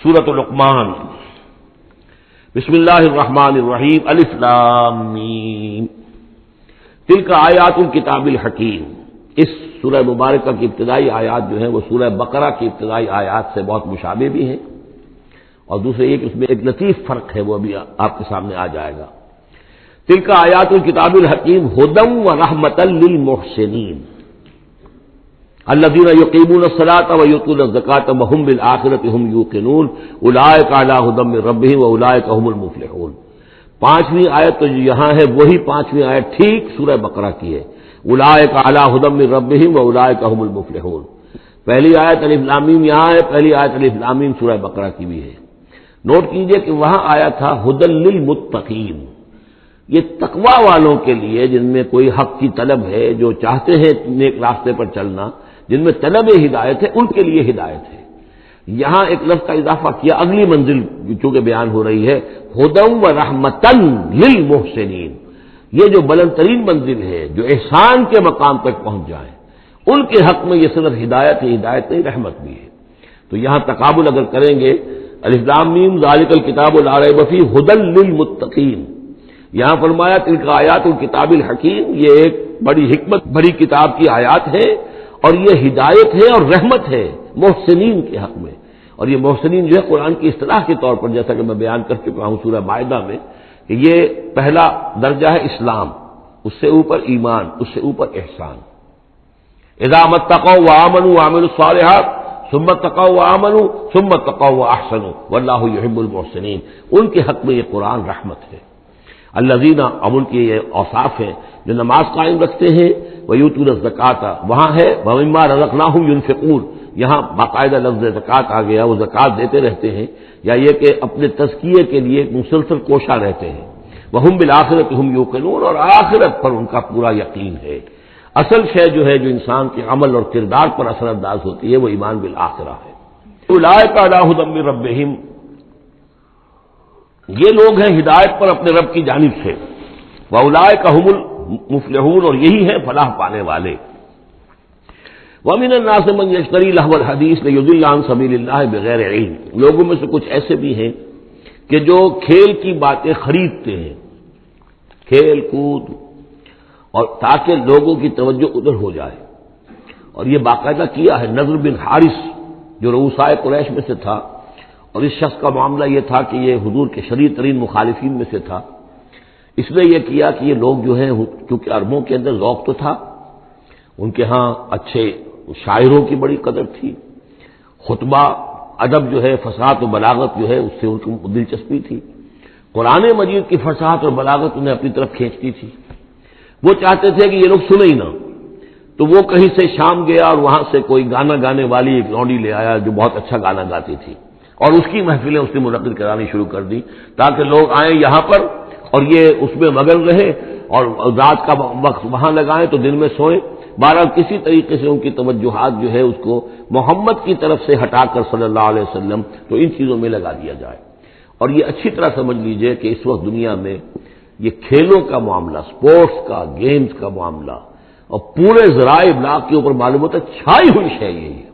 سورۃ لقمان۔ بسم اللہ الرحمن الرحیم، الف لام میم، تلک آیات الکتاب الحکیم۔ اس سورہ مبارکہ کی ابتدائی آیات جو ہیں وہ سورہ بقرہ کی ابتدائی آیات سے بہت مشابہ بھی ہیں، اور دوسرے یہ کہ اس میں ایک لطیف فرق ہے، وہ ابھی آپ کے سامنے آ جائے گا۔ تلک آیات الکتاب الحکیم ھدی ورحمۃ للمحسنین الذین یقیمون الصلاۃ ویؤتون الزکاۃ وہم بالآخرۃ ہم یوقنون اولئک علی ھدی من ربہم واولئک هم المفلحون۔ پانچویں آیت تو جو یہاں ہے وہی پانچویں آیت ٹھیک سورہ بقرہ کی ہے، اولئک علی ھدی من ربہم واولئک هم المفلحون۔ پہلی آیت الف لام میم یہاں ہے، پہلی آیت الف لام میم سورہ بقرہ کی بھی ہے۔ نوٹ کیجئے کہ وہاں آیا تھا ھدی للمتقین، یہ تقوی والوں کے لیے جن میں کوئی حق کی طلب ہے، جو چاہتے ہیں نیک راستے پر چلنا، جن میں طلب ہدایت ہے، ان کے لیے ہدایت ہے۔ یہاں ایک لفظ کا اضافہ کیا، اگلی منزل چونکہ بیان ہو رہی ہے، ھدی ورحمۃ للمحسنین، یہ جو بلند ترین منزل ہے، جو احسان کے مقام تک پہنچ جائیں، ان کے حق میں یہ صرف ہدایت ہے، ہدایت نہیں رحمت بھی ہے۔ تو یہاں تقابل اگر کریں گے، الف لام میم ذالک الکتاب لا ریب فیہ ھدی للمتقین، یہاں فرمایا تلک آیات الکتاب الحکیم، یہ ایک بڑی حکمت بڑی کتاب کی آیات ہے، اور یہ ہدایت ہے اور رحمت ہے محسنین کے حق میں۔ اور یہ محسنین جو ہے قرآن کی اصطلاح کے طور پر، جیسا کہ میں بیان کر چکا ہوں سورہ مائدہ میں، کہ یہ پہلا درجہ ہے اسلام، اس سے اوپر ایمان، اس سے اوپر احسان۔ اذا اتقوا وآمنوا وعملوا الصالحات ثم اتقوا وآمنوا ثم اتقوا واحسنوا واللہ یحب المحسنین، ان کے حق میں یہ قرآن رحمت ہے۔ الذین، اب ان کے یہ اوصاف ہیں جو نماز قائم رکھتے ہیں، ویؤتون الزکاۃ، وہاں ہے ومما رزقناہم ینفقون، یہاں باقاعدہ لفظ زکوٰۃ آ گیا، وہ زکوٰۃ دیتے رہتے ہیں، یا یہ کہ اپنے تزکیے کے لیے مسلسل کوشاں رہتے ہیں۔ وہم بالآخرۃ ہم یوقنون، اور آخرت پر ان کا پورا یقین ہے۔ اصل شے جو ہے جو انسان کے عمل اور کردار پر اثر انداز ہوتی ہے، وہ ایمان بالآخرہ ہے۔ اولئک علی ھدی من ربہم، یہ لوگ ہیں ہدایت پر اپنے رب کی جانب سے، واولئک هم المفلحون، اور یہی ہیں فلاح پانے والے۔ ومن الناس من یشتری لہو الحدیث لیضل عن سبیل اللہ بغیر علم، لوگوں میں سے کچھ ایسے بھی ہیں کہ جو کھیل کی باتیں خریدتے ہیں، کھیل کود، اور تاکہ لوگوں کی توجہ ادھر ہو جائے۔ اور یہ باقاعدہ کیا ہے نضر بن حارث، جو رؤسائے قریش میں سے تھا، اور اس شخص کا معاملہ یہ تھا کہ یہ حضور کے شدید ترین مخالفین میں سے تھا۔ اس نے یہ کیا کہ یہ لوگ جو ہیں، کیونکہ عربوں کے اندر ذوق تو تھا، ان کے ہاں اچھے شاعروں کی بڑی قدر تھی، خطبہ ادب جو ہے، فصاحت و بلاغت جو ہے، اس سے ان کو دلچسپی تھی، قرآن مجید کی فصاحت اور بلاغت انہیں اپنی طرف کھینچتی تھی۔ وہ چاہتے تھے کہ یہ لوگ سنیں ہی نہ، تو وہ کہیں سے شام گیا اور وہاں سے کوئی گانا گانے والی ایک لونڈی لے آیا جو بہت اچھا گانا گاتی تھی، اور اس کی محفلیں اس نے منعقد کرانی شروع کر دی، تاکہ لوگ آئیں یہاں پر اور یہ اس میں مگن رہے، اور رات کا وقت وہاں لگائیں تو دن میں سوئیں۔ بہرحال کسی طریقے سے ان کی توجہات جو ہے اس کو محمد کی طرف سے ہٹا کر صلی اللہ علیہ وسلم تو ان چیزوں میں لگا دیا جائے۔ اور یہ اچھی طرح سمجھ لیجئے کہ اس وقت دنیا میں یہ کھیلوں کا معاملہ، سپورٹس کا، گیمز کا معاملہ، اور پورے ذرائع ابلاغ کے اوپر معلوم ہوتا ہے چھائی ہوئی شے یہی ہے۔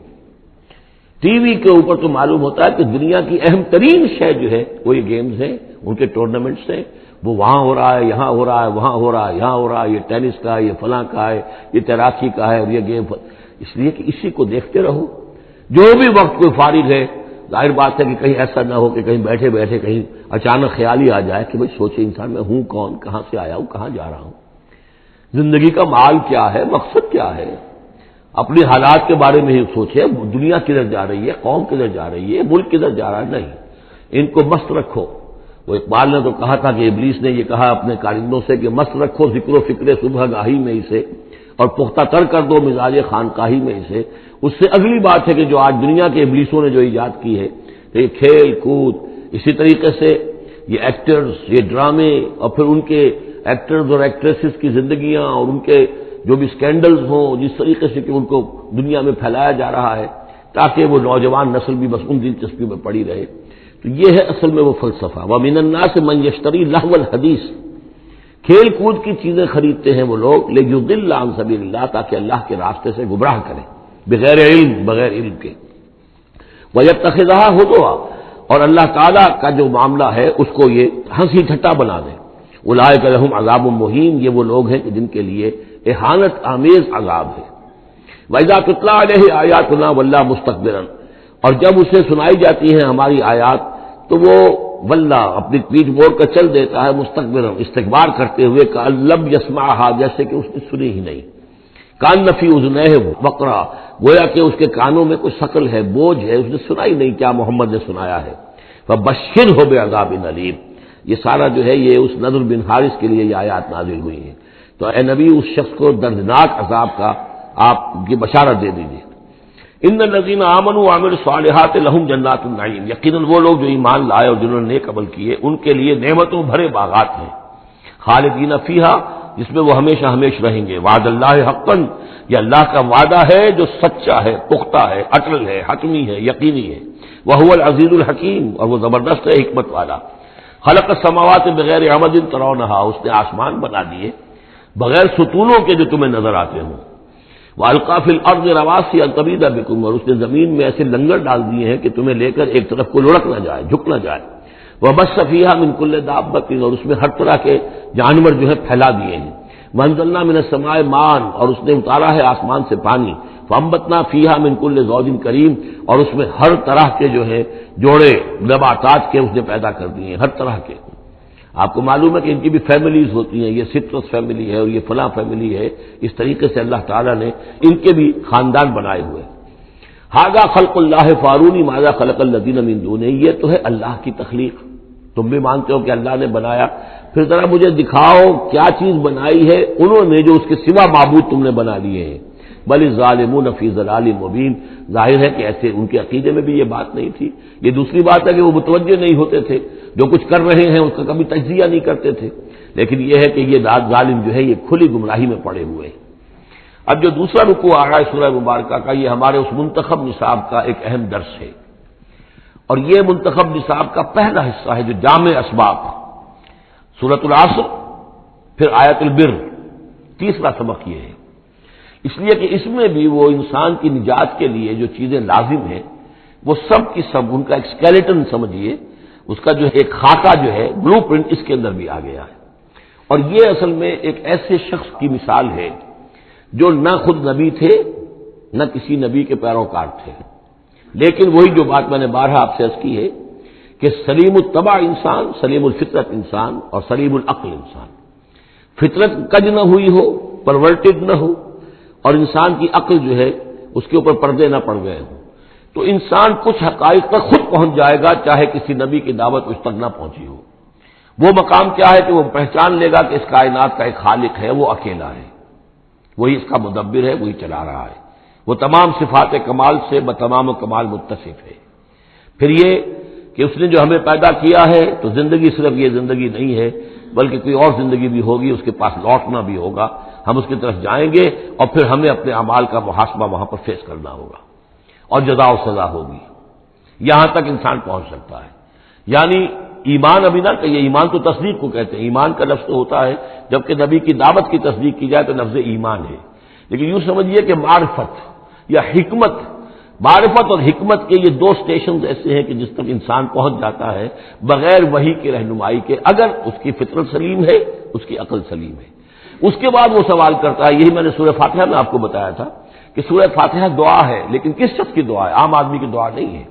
ٹی وی کے اوپر تو معلوم ہوتا ہے کہ دنیا کی اہم ترین شے جو ہے وہ یہ گیمز ہیں، ان کے ٹورنامنٹس ہیں، وہ وہاں ہو رہا ہے، یہاں ہو رہا ہے، وہاں ہو رہا ہے، یہاں ہو رہا ہے، یہ ٹینس کا ہے، یہ فلاں کا ہے، یہ تیراکی کا ہے، اور یہ گیم، اس لیے کہ اسی کو دیکھتے رہو۔ جو بھی وقت کوئی فارغ ہے، ظاہر بات ہے کہ کہیں ایسا نہ ہو کہ کہیں بیٹھے بیٹھے کہیں اچانک خیال ہی آ جائے کہ بھئی سوچے انسان میں ہوں کون، کہاں سے آیا ہوں، کہاں جا رہا ہوں، زندگی کا مال کیا ہے، مقصد کیا ہے، اپنی حالات کے بارے میں ہی سوچے، دنیا کدھر جا رہی ہے، قوم کدھر جا رہی ہے، ملک کدھر جا رہا ہے، نہیں، ان کو مست رکھو۔ وہ اقبال نے تو کہا تھا کہ ابلیس نے یہ کہا اپنے کارندوں سے کہ مست رکھو ذکر و فکر صبح گاہی میں اسے، اور پختہ تر کر دو مزاج خانقاہی میں اسے۔ اس سے اگلی بات ہے کہ جو آج دنیا کے ابلیسوں نے جو ایجاد کی ہے، تو یہ کھیل کود، اسی طریقے سے یہ ایکٹرز، یہ ڈرامے، اور پھر ان کے ایکٹرز اور ایکٹریسز کی زندگیاں، اور ان کے جو بھی سکینڈلز ہوں، جس طریقے سے کہ ان کو دنیا میں پھیلایا جا رہا ہے تاکہ وہ نوجوان نسل بھی بس ان دلچسپی میں پڑی رہے۔ تو یہ ہے اصل میں وہ فلسفہ۔ وَمِنَ النَّاسِ مَن يَشْتَرِي لَهْوَ الْحَدِيثِ، کھیل کود کی چیزیں خریدتے ہیں وہ لوگ، لِيُضِلَّ عَن سَبِيلِ اللَّهِ، تاکہ اللہ کے راستے سے گمراہ کریں، بغیر علم، بغیر علم کے۔ وَيَتَّخِذَهَا هُزُوًا، اور اللہ تعالیٰ کا جو معاملہ ہے اس کو یہ ہنسی ٹھٹا بنا دیں۔ اولئک لہم عذاب مہین، یہ وہ لوگ ہیں کہ جن کے لیے اہانت آمیز عذاب ہے۔ وَإِذَا تُتْلَىٰ عَلَيْهِ آيَاتُنَا وَلَّىٰ مُسْتَكْبِرًا، اور جب اسے سنائی جاتی ہیں ہماری آیات تو وہ ولّا اپنی پیٹھ موڑ کر چل دیتا ہے، مستکبرن استکبار کرتے ہوئے، کأن لم یسمعھا، جیسے کہ اس نے سنی ہی نہیں، کان فی اذنیہ وقرا، گویا کہ اس کے کانوں میں کوئی ثقل ہے، بوجھ ہے، اس نے سنا ہی نہیں کیا محمد نے سنایا ہے۔ فبشرہ بعذاب علیم، یہ سارا جو ہے یہ اس نضر بن حارث کے لیے یہ آیات نازل ہوئی ہیں۔ تو اے نبی اس شخص کو دردناک عذاب کا آپ کی بشارت دے دیجیے۔ ان الذین آمنوا وعملوا الصالحات لہم جنات النعیم، یقیناً وہ لوگ جو ایمان لائے اور جنہوں نے نیک عمل کیے ان کے لیے نعمتوں بھرے باغات ہیں، خالدین فیہا، جس میں وہ ہمیشہ ہمیشہ رہیں گے۔ وعد اللہ حقا، یہ اللہ کا وعدہ ہے جو سچا ہے، پختہ ہے، اٹل ہے، حتمی ہے، یقینی ہے۔ وہو العزیز الحکیم، اور وہ زبردست ہے، حکمت والا۔ خلق السماوات بغیر عمد ترونہا، اس نے آسمان بنا دیے بغیر ستونوں کے جو تمہیں نظر آتے ہوں۔ وَأَلْقَىٰ فِي الْأَرْضِ رَوَاسِيَ أَن تَمِيدَ بِكُمْ، اور اس نے زمین میں ایسے لنگر ڈال دیے ہیں کہ تمہیں لے کر ایک طرف کو لڑک نہ جائے، جھک نہ جائے۔ وَبَثَّ فِيهَا مِن كُلِّ دَابَّةٍ، اور اس میں ہر طرح کے جانور جو ہے پھیلا دیے ہیں۔ وَأَنزَلْنَا مِنَ السَّمَاءِ مَاءً، اور اس نے اتارا ہے آسمان سے پانی۔ فَأَنبَتْنَا فِيهَا مِن كُلِّ زَوْجٍ كَرِيمٍ، اور اس میں ہر طرح کے جو ہے جوڑے نباتات کے اس نے پیدا کر دیے ہیں، ہر طرح کے۔ آپ کو معلوم ہے کہ ان کی بھی فیملیز ہوتی ہیں، یہ سٹرس فیملی ہے اور یہ فلاں فیملی ہے، اس طریقے سے اللہ تعالیٰ نے ان کے بھی خاندان بنائے ہوئے۔ ھذا خلق اللہ فارونی ماذا خلق الذین من دونہ، یہ تو ہے اللہ کی تخلیق، تم بھی مانتے ہو کہ اللہ نے بنایا، پھر ذرا مجھے دکھاؤ کیا چیز بنائی ہے انہوں نے جو اس کے سوا معبود تم نے بنا لیے ہیں۔ بل الظالمون فی ضلال مبین، ظاہر ہے کہ ایسے ان کے عقیدے میں بھی یہ بات نہیں تھی۔ یہ دوسری بات ہے کہ وہ متوجہ نہیں ہوتے تھے، جو کچھ کر رہے ہیں اس کا کبھی تجزیہ نہیں کرتے تھے، لیکن یہ ہے کہ یہ ظالم جو ہے یہ کھلی گمراہی میں پڑے ہوئے ہیں۔ اب جو دوسرا رکوع آ رہا ہے سورہ مبارکہ کا، یہ ہمارے اس منتخب نصاب کا ایک اہم درس ہے، اور یہ منتخب نصاب کا پہلا حصہ ہے جو جامع اسباب، سورۃ العصر، پھر آیت البر، تیسرا سبق یہ ہے، اس لیے کہ اس میں بھی وہ انسان کی نجات کے لیے جو چیزیں لازم ہیں وہ سب کی سب ان کا ایک اسکیلیٹن سمجھیے، اس کا جو ایک خاکہ جو ہے، بلو پرنٹ اس کے اندر بھی آ گیا ہے۔ اور یہ اصل میں ایک ایسے شخص کی مثال ہے جو نہ خود نبی تھے نہ کسی نبی کے پیروکار تھے، لیکن وہی جو بات میں نے بارہا آپ سے عرض کی ہے کہ سلیم الطبع انسان، سلیم الفطرت انسان، اور سلیم العقل انسان، فطرت کج نہ ہوئی ہو، پرورٹڈ نہ ہو، اور انسان کی عقل جو ہے اس کے اوپر پردے نہ پڑ گئے ہوں، تو انسان کچھ حقائق تک خود پہنچ جائے گا چاہے کسی نبی کی دعوت اس تک نہ پہنچی ہو۔ وہ مقام کیا ہے کہ وہ پہچان لے گا کہ اس کائنات کا ایک خالق ہے، وہ اکیلا ہے، وہی اس کا مدبر ہے، وہی چلا رہا ہے، وہ تمام صفات کمال سے بتمام کمال متصف ہے۔ پھر یہ کہ اس نے جو ہمیں پیدا کیا ہے تو زندگی صرف یہ زندگی نہیں ہے بلکہ کوئی اور زندگی بھی ہوگی، اس کے پاس لوٹنا بھی ہوگا، ہم اس کی طرف جائیں گے اور پھر ہمیں اپنے اعمال کا محاسبہ وہاں پر فیس کرنا ہوگا اور جزا و سزا ہوگی۔ یہاں تک انسان پہنچ سکتا ہے، یعنی ایمان ابھی نہ کہیے، ایمان تو تصدیق کو کہتے ہیں، ایمان کا لفظ تو ہوتا ہے جبکہ نبی کی دعوت کی تصدیق کی جائے تو لفظ ایمان ہے، لیکن یوں سمجھیے کہ معرفت یا حکمت، معرفت اور حکمت کے یہ دو سٹیشنز ایسے ہیں کہ جس تک انسان پہنچ جاتا ہے بغیر وحی کی رہنمائی کے، اگر اس کی فطرت سلیم ہے، اس کی عقل سلیم ہے۔ اس کے بعد وہ سوال کرتا ہے، یہی میں نے سورہ فاتحہ میں آپ کو بتایا تھا کہ سورہ فاتحہ دعا ہے، لیکن کس شخص کی دعا ہے؟ عام آدمی کی دعا نہیں ہے،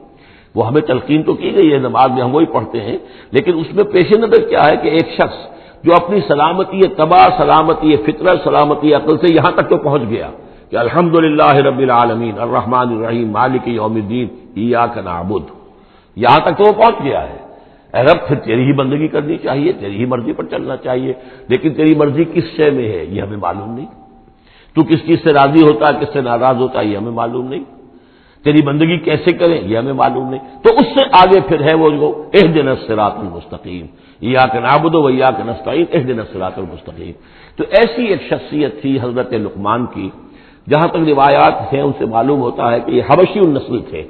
وہ ہمیں تلقین تو کی گئی ہے، نماز میں ہم وہی پڑھتے ہیں، لیکن اس میں پیش نظر کیا ہے کہ ایک شخص جو اپنی سلامتی طبع، سلامتی فطرت، سلامتی عقل سے یہاں تک تو پہنچ گیا کہ الحمدللہ رب العالمین الرحمن الرحیم مالک یوم الدین ایاک نعبد، یہاں تک تو وہ پہنچ گیا ہے۔ اے رب پھر تیری ہی بندگی کرنی چاہیے، تیری ہی مرضی پر چلنا چاہیے، لیکن تیری مرضی کس شے میں ہے یہ ہمیں معلوم نہیں، تو کس چیز سے راضی ہوتا ہے، کس سے ناراض ہوتا ہے یہ ہمیں معلوم نہیں، تیری بندگی کیسے کریں یہ ہمیں معلوم نہیں، تو اس سے آگے پھر ہے وہ جو اہدنا الصراط المستقیم ایاک نعبد و ایاک نستعین اہدنا الصراط المستقیم۔ تو ایسی ایک شخصیت تھی حضرت لقمان کی، جہاں تک روایات ہیں ان سے معلوم ہوتا ہے کہ یہ حبشی النسل تھے۔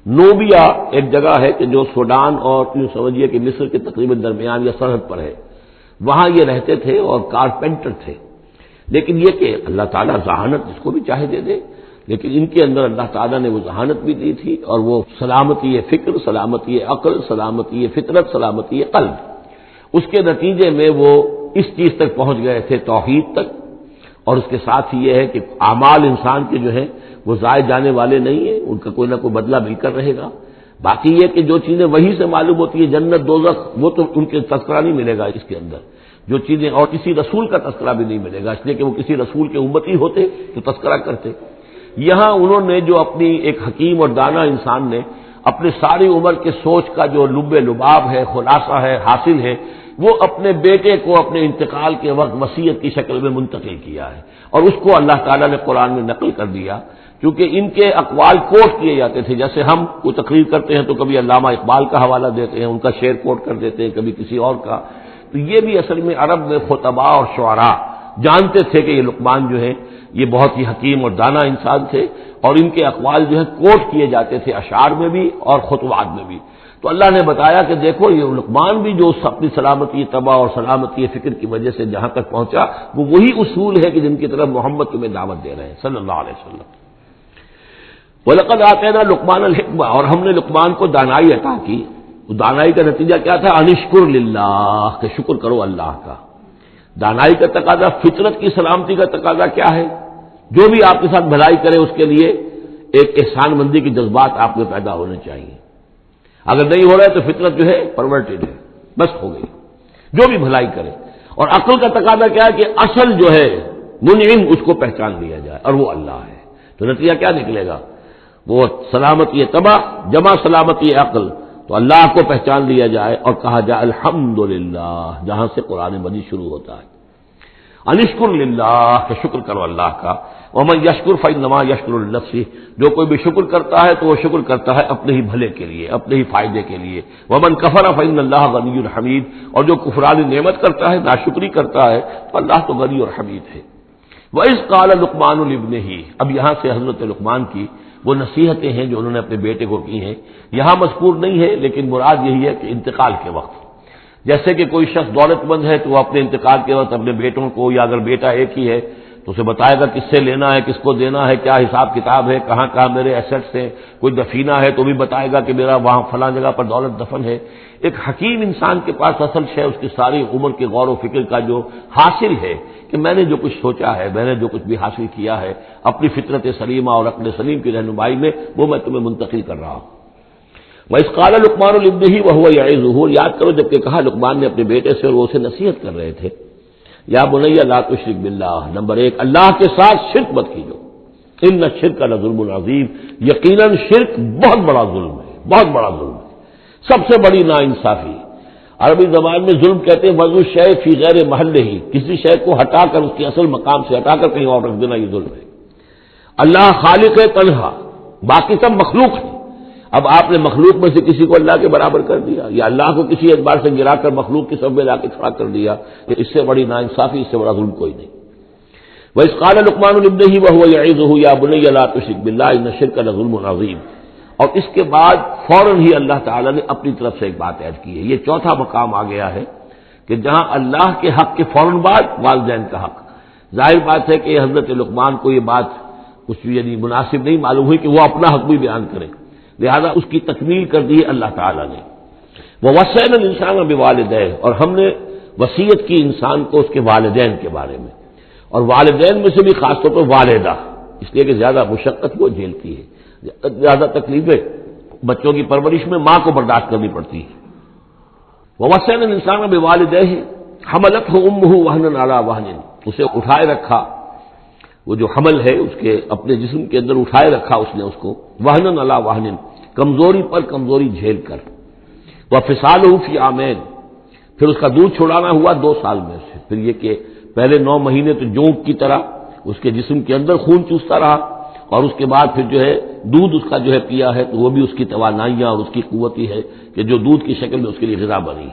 نوبیا ایک جگہ ہے کہ جو سوڈان اور یوں سمجھیے کہ مصر کے تقریباً درمیان یا سرحد پر ہے، وہاں یہ رہتے تھے اور کارپینٹر تھے، لیکن یہ کہ اللہ تعالیٰ ذہانت جس کو بھی چاہے دے دے، لیکن ان کے اندر اللہ تعالیٰ نے وہ ذہانت بھی دی تھی اور وہ سلامتی فکر، سلامتی عقل، سلامتی فطرت، سلامتی قلب، اس کے نتیجے میں وہ اس چیز تک پہنچ گئے تھے، توحید تک. اور اس کے ساتھ ہی یہ ہے کہ اعمال انسان کے جو ہیں وہ ضائع جانے والے نہیں ہیں، ان کا کوئی نہ کوئی بدلہ مل کر رہے گا. باقی یہ کہ جو چیزیں وہی سے معلوم ہوتی ہیں، جنت دوزخ، وہ تو ان کے تذکرہ نہیں ملے گا اس کے اندر. جو چیزیں اور کسی رسول کا تذکرہ بھی نہیں ملے گا، اس لیے کہ وہ کسی رسول کے امتی ہوتے تو تذکرہ کرتے. یہاں انہوں نے جو اپنی ایک حکیم اور دانا انسان نے اپنے ساری عمر کے سوچ کا جو لب لباب ہے، خلاصہ ہے، حاصل ہے، وہ اپنے بیٹے کو اپنے انتقال کے وقت وصیت کی شکل میں منتقل کیا ہے، اور اس کو اللہ تعالیٰ نے قرآن میں نقل کر دیا. کیونکہ ان کے اقوال کوٹ کیے جاتے تھے، جیسے ہم کوئی تقریر کرتے ہیں تو کبھی علامہ اقبال کا حوالہ دیتے ہیں، ان کا شعر کوٹ کر دیتے ہیں، کبھی کسی اور کا. تو یہ بھی اصل میں عرب میں خطباء اور شعراء جانتے تھے کہ یہ لقمان جو ہے یہ بہت ہی حکیم اور دانا انسان تھے، اور ان کے اقوال جو ہے کوٹ کیے جاتے تھے اشعار میں بھی اور خطبات میں بھی. تو اللہ نے بتایا کہ دیکھو یہ لقمان بھی جو اپنی سلامتی طبع اور سلامتی فکر کی وجہ سے جہاں تک پہنچا، وہ وہی اصول ہے کہ جن کی طرف محمد تمہیں دعوت دے رہے ہیں صلی اللہ علیہ وسلم. وَلَقَدْ آتَيْنَا لُقْمَانَ الْحِكْمَةَ، اور ہم نے لقمان کو دانائی عطا کی. تو دانائی کا نتیجہ کیا تھا؟ انشکر للہ، کہ شکر کرو اللہ کا. دانائی کا تقاضا، فطرت کی سلامتی کا تقاضا کیا ہے؟ جو بھی آپ کے ساتھ بھلائی کرے اس کے لیے ایک احسان مندی کے جذبات آپ میں پیدا ہونے چاہیے. اگر نہیں ہو رہا ہے تو فطرت جو ہے پرورٹڈ ہے، بس ہو گئی، جو بھی بھلائی کرے. اور عقل کا تقاضا کیا ہے کہ اصل جو ہے منعم اس کو پہچان لیا جائے، اور وہ اللہ ہے. تو نتیجہ کیا نکلے گا؟ وہ سلامتی طبع جمع سلامتی عقل، تو اللہ کو پہچان لیا جائے اور کہا جائے الحمدللہ، جہاں سے قرآن مجید شروع ہوتا ہے. انشکر للہ، کہ شکر کرو اللہ کا. ومن یشکر فانما یشکر لنفسہ، جو کوئی بھی شکر کرتا ہے تو وہ شکر کرتا ہے اپنے ہی بھلے کے لیے، اپنے ہی فائدے کے لیے. ومن کفر فان اللہ غنی حمید، اور جو کفران نعمت کرتا ہے، ناشکری کرتا ہے، تو اللہ تو غنی اور حمید ہے. وَإِذْ قَالَ لُقْمَانُ لِابْنِهِ، اب یہاں سے حضرت لقمان کی وہ نصیحتیں ہیں جو انہوں نے اپنے بیٹے کو کی ہیں، یہاں مذکور نہیں ہے، لیکن مراد یہی ہے کہ انتقال کے وقت. جیسے کہ کوئی شخص دولت مند ہے تو وہ اپنے انتقال کے وقت اپنے بیٹوں کو، یا اگر بیٹا ایک ہی ہے تو اسے بتائے گا کس سے لینا ہے، کس کو دینا ہے، کیا حساب کتاب ہے، کہاں کہاں میرے ایسٹس ہیں. کوئی دفینہ ہے تو بھی بتائے گا کہ میرا وہاں فلاں جگہ پر دولت دفن ہے. ایک حکیم انسان کے پاس اصل شے اس کی ساری عمر کے غور و فکر کا جو حاصل ہے کہ میں نے جو کچھ سوچا ہے، میں نے جو کچھ بھی حاصل کیا ہے اپنی فطرت سلیمہ اور عقل سلیم کی رہنمائی میں، وہ میں تمہیں منتقل کر رہا ہوں. وَإِذْ قَالَ لُقْمَانُ لِابْنِهِ وَهُوَ يَعِظُهُ، یاد کرو جب کہ کہا لقمان نے اپنے بیٹے سے اور وہ اسے نصیحت کر رہے تھے، یا بنی لا تشرک باللہ، نمبر 1 اللہ کے ساتھ شرک مت کیجو، ان الشرک لظلم عظیم، یقیناً شرک بہت بڑا ظلم ہے، بہت بڑا ظلم ہے، سب سے بڑی ناانصافی. عربی زبان میں ظلم کہتے ہیں وضع الشیء فی غیر محلہ، کسی شے کو ہٹا کر اس کے اصل مقام سے ہٹا کر کہیں اور رکھ دینا، یہ ظلم ہے. اللہ خالق ہے تنہا، باقی سب مخلوق ہے. اب آپ نے مخلوق میں سے کسی کو اللہ کے برابر کر دیا، یا اللہ کو کسی اعتبار سے گرا کر مخلوق کی صف میں لا کے کھڑا کر دیا، کہ اس سے بڑی ناانصافی، اس سے بڑا ظلم کوئی نہیں. وَإِذْ قَالَ لُقْمَانُ لِابْنِهِ وَهُوَ يَعِظُهُ يَا بُنَيَّ لَا تُشْرِكْ بِاللَّهِ إِنَّ الشِّرْكَ لَظُلْمٌ عَظِيمٌ. اور اس کے بعد فوراً ہی اللہ تعالیٰ نے اپنی طرف سے ایک بات ایڈ کی ہے. یہ چوتھا مقام آ گیا ہے کہ جہاں اللہ کے حق کے فوراً بعد والدین کا حق. ظاہر بات ہے کہ حضرت لقمان کو یہ بات کچھ یعنی مناسب نہیں معلوم ہوئی کہ وہ اپنا حق بھی بیان کریں، لہذا اس کی تکمیل کر دی اللہ تعالیٰ نے. وَوَصَّيْنَا الْإِنسَانَ بِوَالِدَيْهِ، اور ہم نے وصیت کی انسان کو اس کے والدین کے بارے میں، اور والدین میں سے بھی خاص طور پر والدہ، اس لیے کہ زیادہ مشقت وہ جھیلتی ہے، زیادہ تکلیفیں بچوں کی پرورش میں ماں کو برداشت کرنی پڑتی ہے. وَوَصَّيْنَا الْإِنسَانَ بِوَالِدَيْهِ حَمَلَتْهُ أُمُّهُ وَهْنًا عَلَىٰ وَهْنٍ، اسے اٹھائے رکھا، وہ جو حمل ہے اس کے اپنے جسم کے اندر اٹھائے رکھا اس نے اس کو، وَهْنًا عَلَىٰ وَهْنٍ، کمزوری پر کمزوری جھیل کر. وَفِصَالُهُ فِي عَامَيْنِ، پھر اس کا دودھ چھڑانا ہوا 2 سال میں سے. پھر یہ کہ پہلے 9 مہینے تو جونک کی طرح اس کے جسم کے اندر خون چوستا رہا، اور اس کے بعد پھر جو ہے دودھ اس کا جو ہے پیا ہے، تو وہ بھی اس کی توانائیاں اور اس کی قوت ہی ہے کہ جو دودھ کی شکل میں اس کے لیے غذا بنی.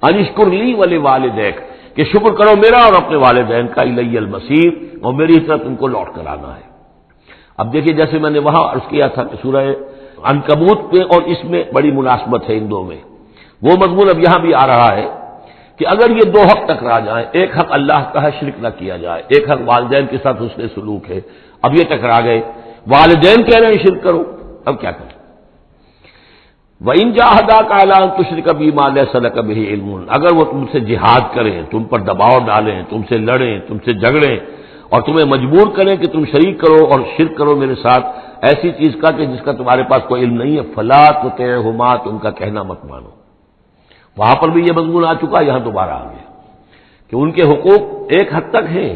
انشکر لی ولوالدیک، کہ شکر کرو میرا اور اپنے والدین کا، الی المصیر، اور میری طرف ان کو لوٹ کر آنا ہے. اب دیکھیے جیسے میں نے وہاں عرض کیا تھا کہ سورہ عنکبوت میں اور اس میں بڑی مناسبت ہے ان دو میں، وہ مضمون اب یہاں بھی آ رہا ہے کہ اگر یہ دو حق ٹکرا جائیں، ایک حق اللہ کا ہے شرک نہ کیا جائے، ایک حق والدین کے ساتھ حسن سلوک ہے، اب یہ ٹکرا گئے، والدین کہہ رہے ہیں شرک کرو، اب کیا کریں؟ وَإِن جَاهَدَاكَ عَلَىٰ أَن تُشْرِكَ بِي مَا لَيْسَ لَكَ بِهِ عِلْمٌ، اگر وہ تم سے جہاد کریں، تم پر دباؤ ڈالیں، تم سے لڑیں، تم سے جھگڑیں اور تمہیں مجبور کریں کہ تم شریک کرو اور شرک کرو میرے ساتھ ایسی چیز کا کہ جس کا تمہارے پاس کوئی علم نہیں ہے، فَلَا تُطِعْهُمَا، تم کا کہنا مت مانو۔ وہاں پر بھی یہ مضمون آ چکا، یہاں دوبارہ آ گیا کہ ان کے حقوق ایک حد تک ہیں،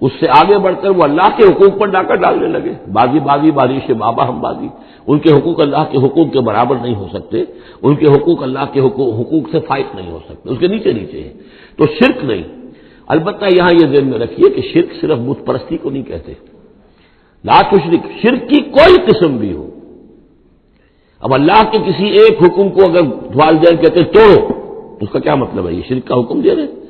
اس سے آگے بڑھ کر وہ اللہ کے حقوق پر ڈاکہ ڈالنے لگے، بازی بازی بارش بابا ہم بازی، ان کے حقوق اللہ کے حقوق کے برابر نہیں ہو سکتے، ان کے حقوق اللہ کے حقوق سے فائق نہیں ہو سکتے، اس کے نیچے نیچے ہیں، تو شرک نہیں۔ البتہ یہاں یہ ذہن میں رکھیے کہ شرک صرف بت پرستی کو نہیں کہتے، لا تشرک، شرک کی کوئی قسم بھی ہو۔ اب اللہ کے کسی ایک حکم کو اگر والدین کہتے ہیں توڑو، اس کا کیا مطلب ہے؟ یہ شرک کا حکم دے رہے ہیں،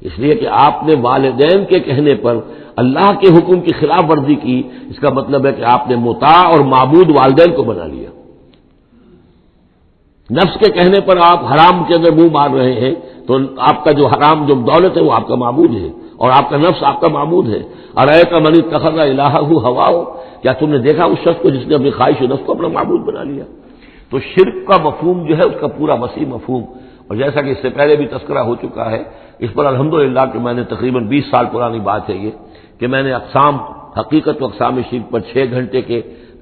اس لیے کہ آپ نے والدین کے کہنے پر اللہ کے حکم کی خلاف ورزی کی، اس کا مطلب ہے کہ آپ نے مطاع اور معبود والدین کو بنا لیا۔ نفس کے کہنے پر آپ حرام کے اندر منہ مار رہے ہیں تو آپ کا جو حرام جو دولت ہے وہ آپ کا معبود ہے اور آپ کا نفس آپ کا معبود ہے۔ ارأیت من اتخذ الہہ ہواہ، کیا تم نے دیکھا اس شخص کو جس نے اپنی خواہش و نفس کو اپنا معبود بنا لیا؟ تو شرک کا مفہوم جو ہے اس کا پورا وسیع مفہوم، اور جیسا کہ اس سے پہلے بھی تذکرہ ہو چکا ہے، اس پر الحمدللہ کہ میں نے تقریباً 20 سال پرانی بات ہے یہ کہ میں نے اقسام حقیقت و اقسام شرک پر 6 گھنٹے کے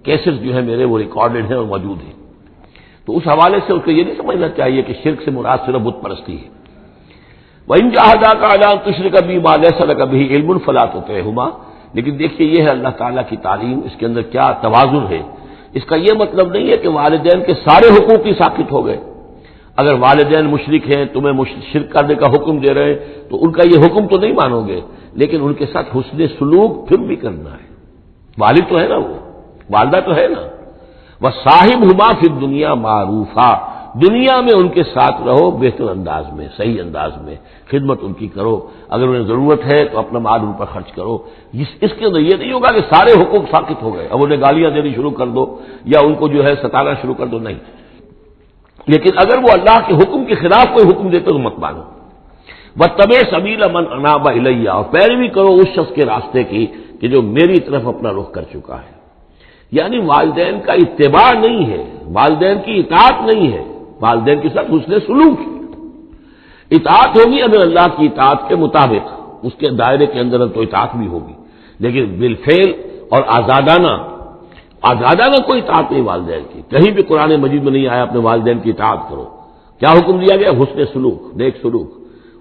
کیسز جو ہیں میرے وہ ریکارڈڈ ہیں اور موجود ہیں۔ تو اس حوالے سے اس کو یہ نہیں سمجھنا چاہیے کہ شرک سے مراد صرف بت پرستی ہے۔ وَإِن جَاهَدَاكَ عَلَىٰ أَن تُشْرِكَ بِي مَا لَيْسَ لَكَ بِهِ عِلْمٌ فَلَا تُطِعْهُمَا، لیکن دیکھیے یہ ہے اللہ تعالیٰ کی تعلیم، اس کے اندر کیا توازن ہے۔ اس کا یہ مطلب نہیں ہے کہ والدین کے سارے حقوق ہی ساقط ہو گئے۔ اگر والدین مشرک ہیں، تمہیں شرک کرنے کا حکم دے رہے ہیں تو ان کا یہ حکم تو نہیں مانو گے، لیکن ان کے ساتھ حسن سلوک پھر بھی کرنا ہے۔ والد تو ہے نا، وہ والدہ تو ہے نا، وَصَاحِبْهُمَا فِي الدُّنْيَا مَعْرُوفًا، دنیا میں ان کے ساتھ رہو بہتر انداز میں، صحیح انداز میں خدمت ان کی کرو، اگر انہیں ضرورت ہے تو اپنا مال ان پر خرچ کرو۔ اس کے اندر یہ نہیں ہوگا کہ سارے حقوق ساقط ہو گئے، اب انہیں گالیاں دینی شروع کر دو یا ان کو جو ہے ستانا شروع کر دو، نہیں۔ لیکن اگر وہ اللہ کے حکم کے خلاف کوئی حکم دیتے تو مت مانو۔ وَاتَّبِعْ سَبِيلَ مَنْ أَنَابَ إِلَيَّ، اور پیروی کرو اس شخص کے راستے کی کہ جو میری طرف اپنا رخ کر چکا ہے۔ یعنی والدین کا اتباع نہیں ہے، والدین کی اطاعت نہیں ہے، والدین کے ساتھ حسن سلوک ہے۔ اطاعت ہوگی اگر اللہ کی اطاعت کے مطابق، اس کے دائرے کے اندر تو اطاعت بھی ہوگی، لیکن بالفعل اور آزادانہ کوئی اطاعت نہیں والدین کی۔ کہیں بھی قرآن مجید میں نہیں آیا اپنے والدین کی اطاعت کرو۔ کیا حکم دیا گیا؟ حسن سلوک، نیک سلوک،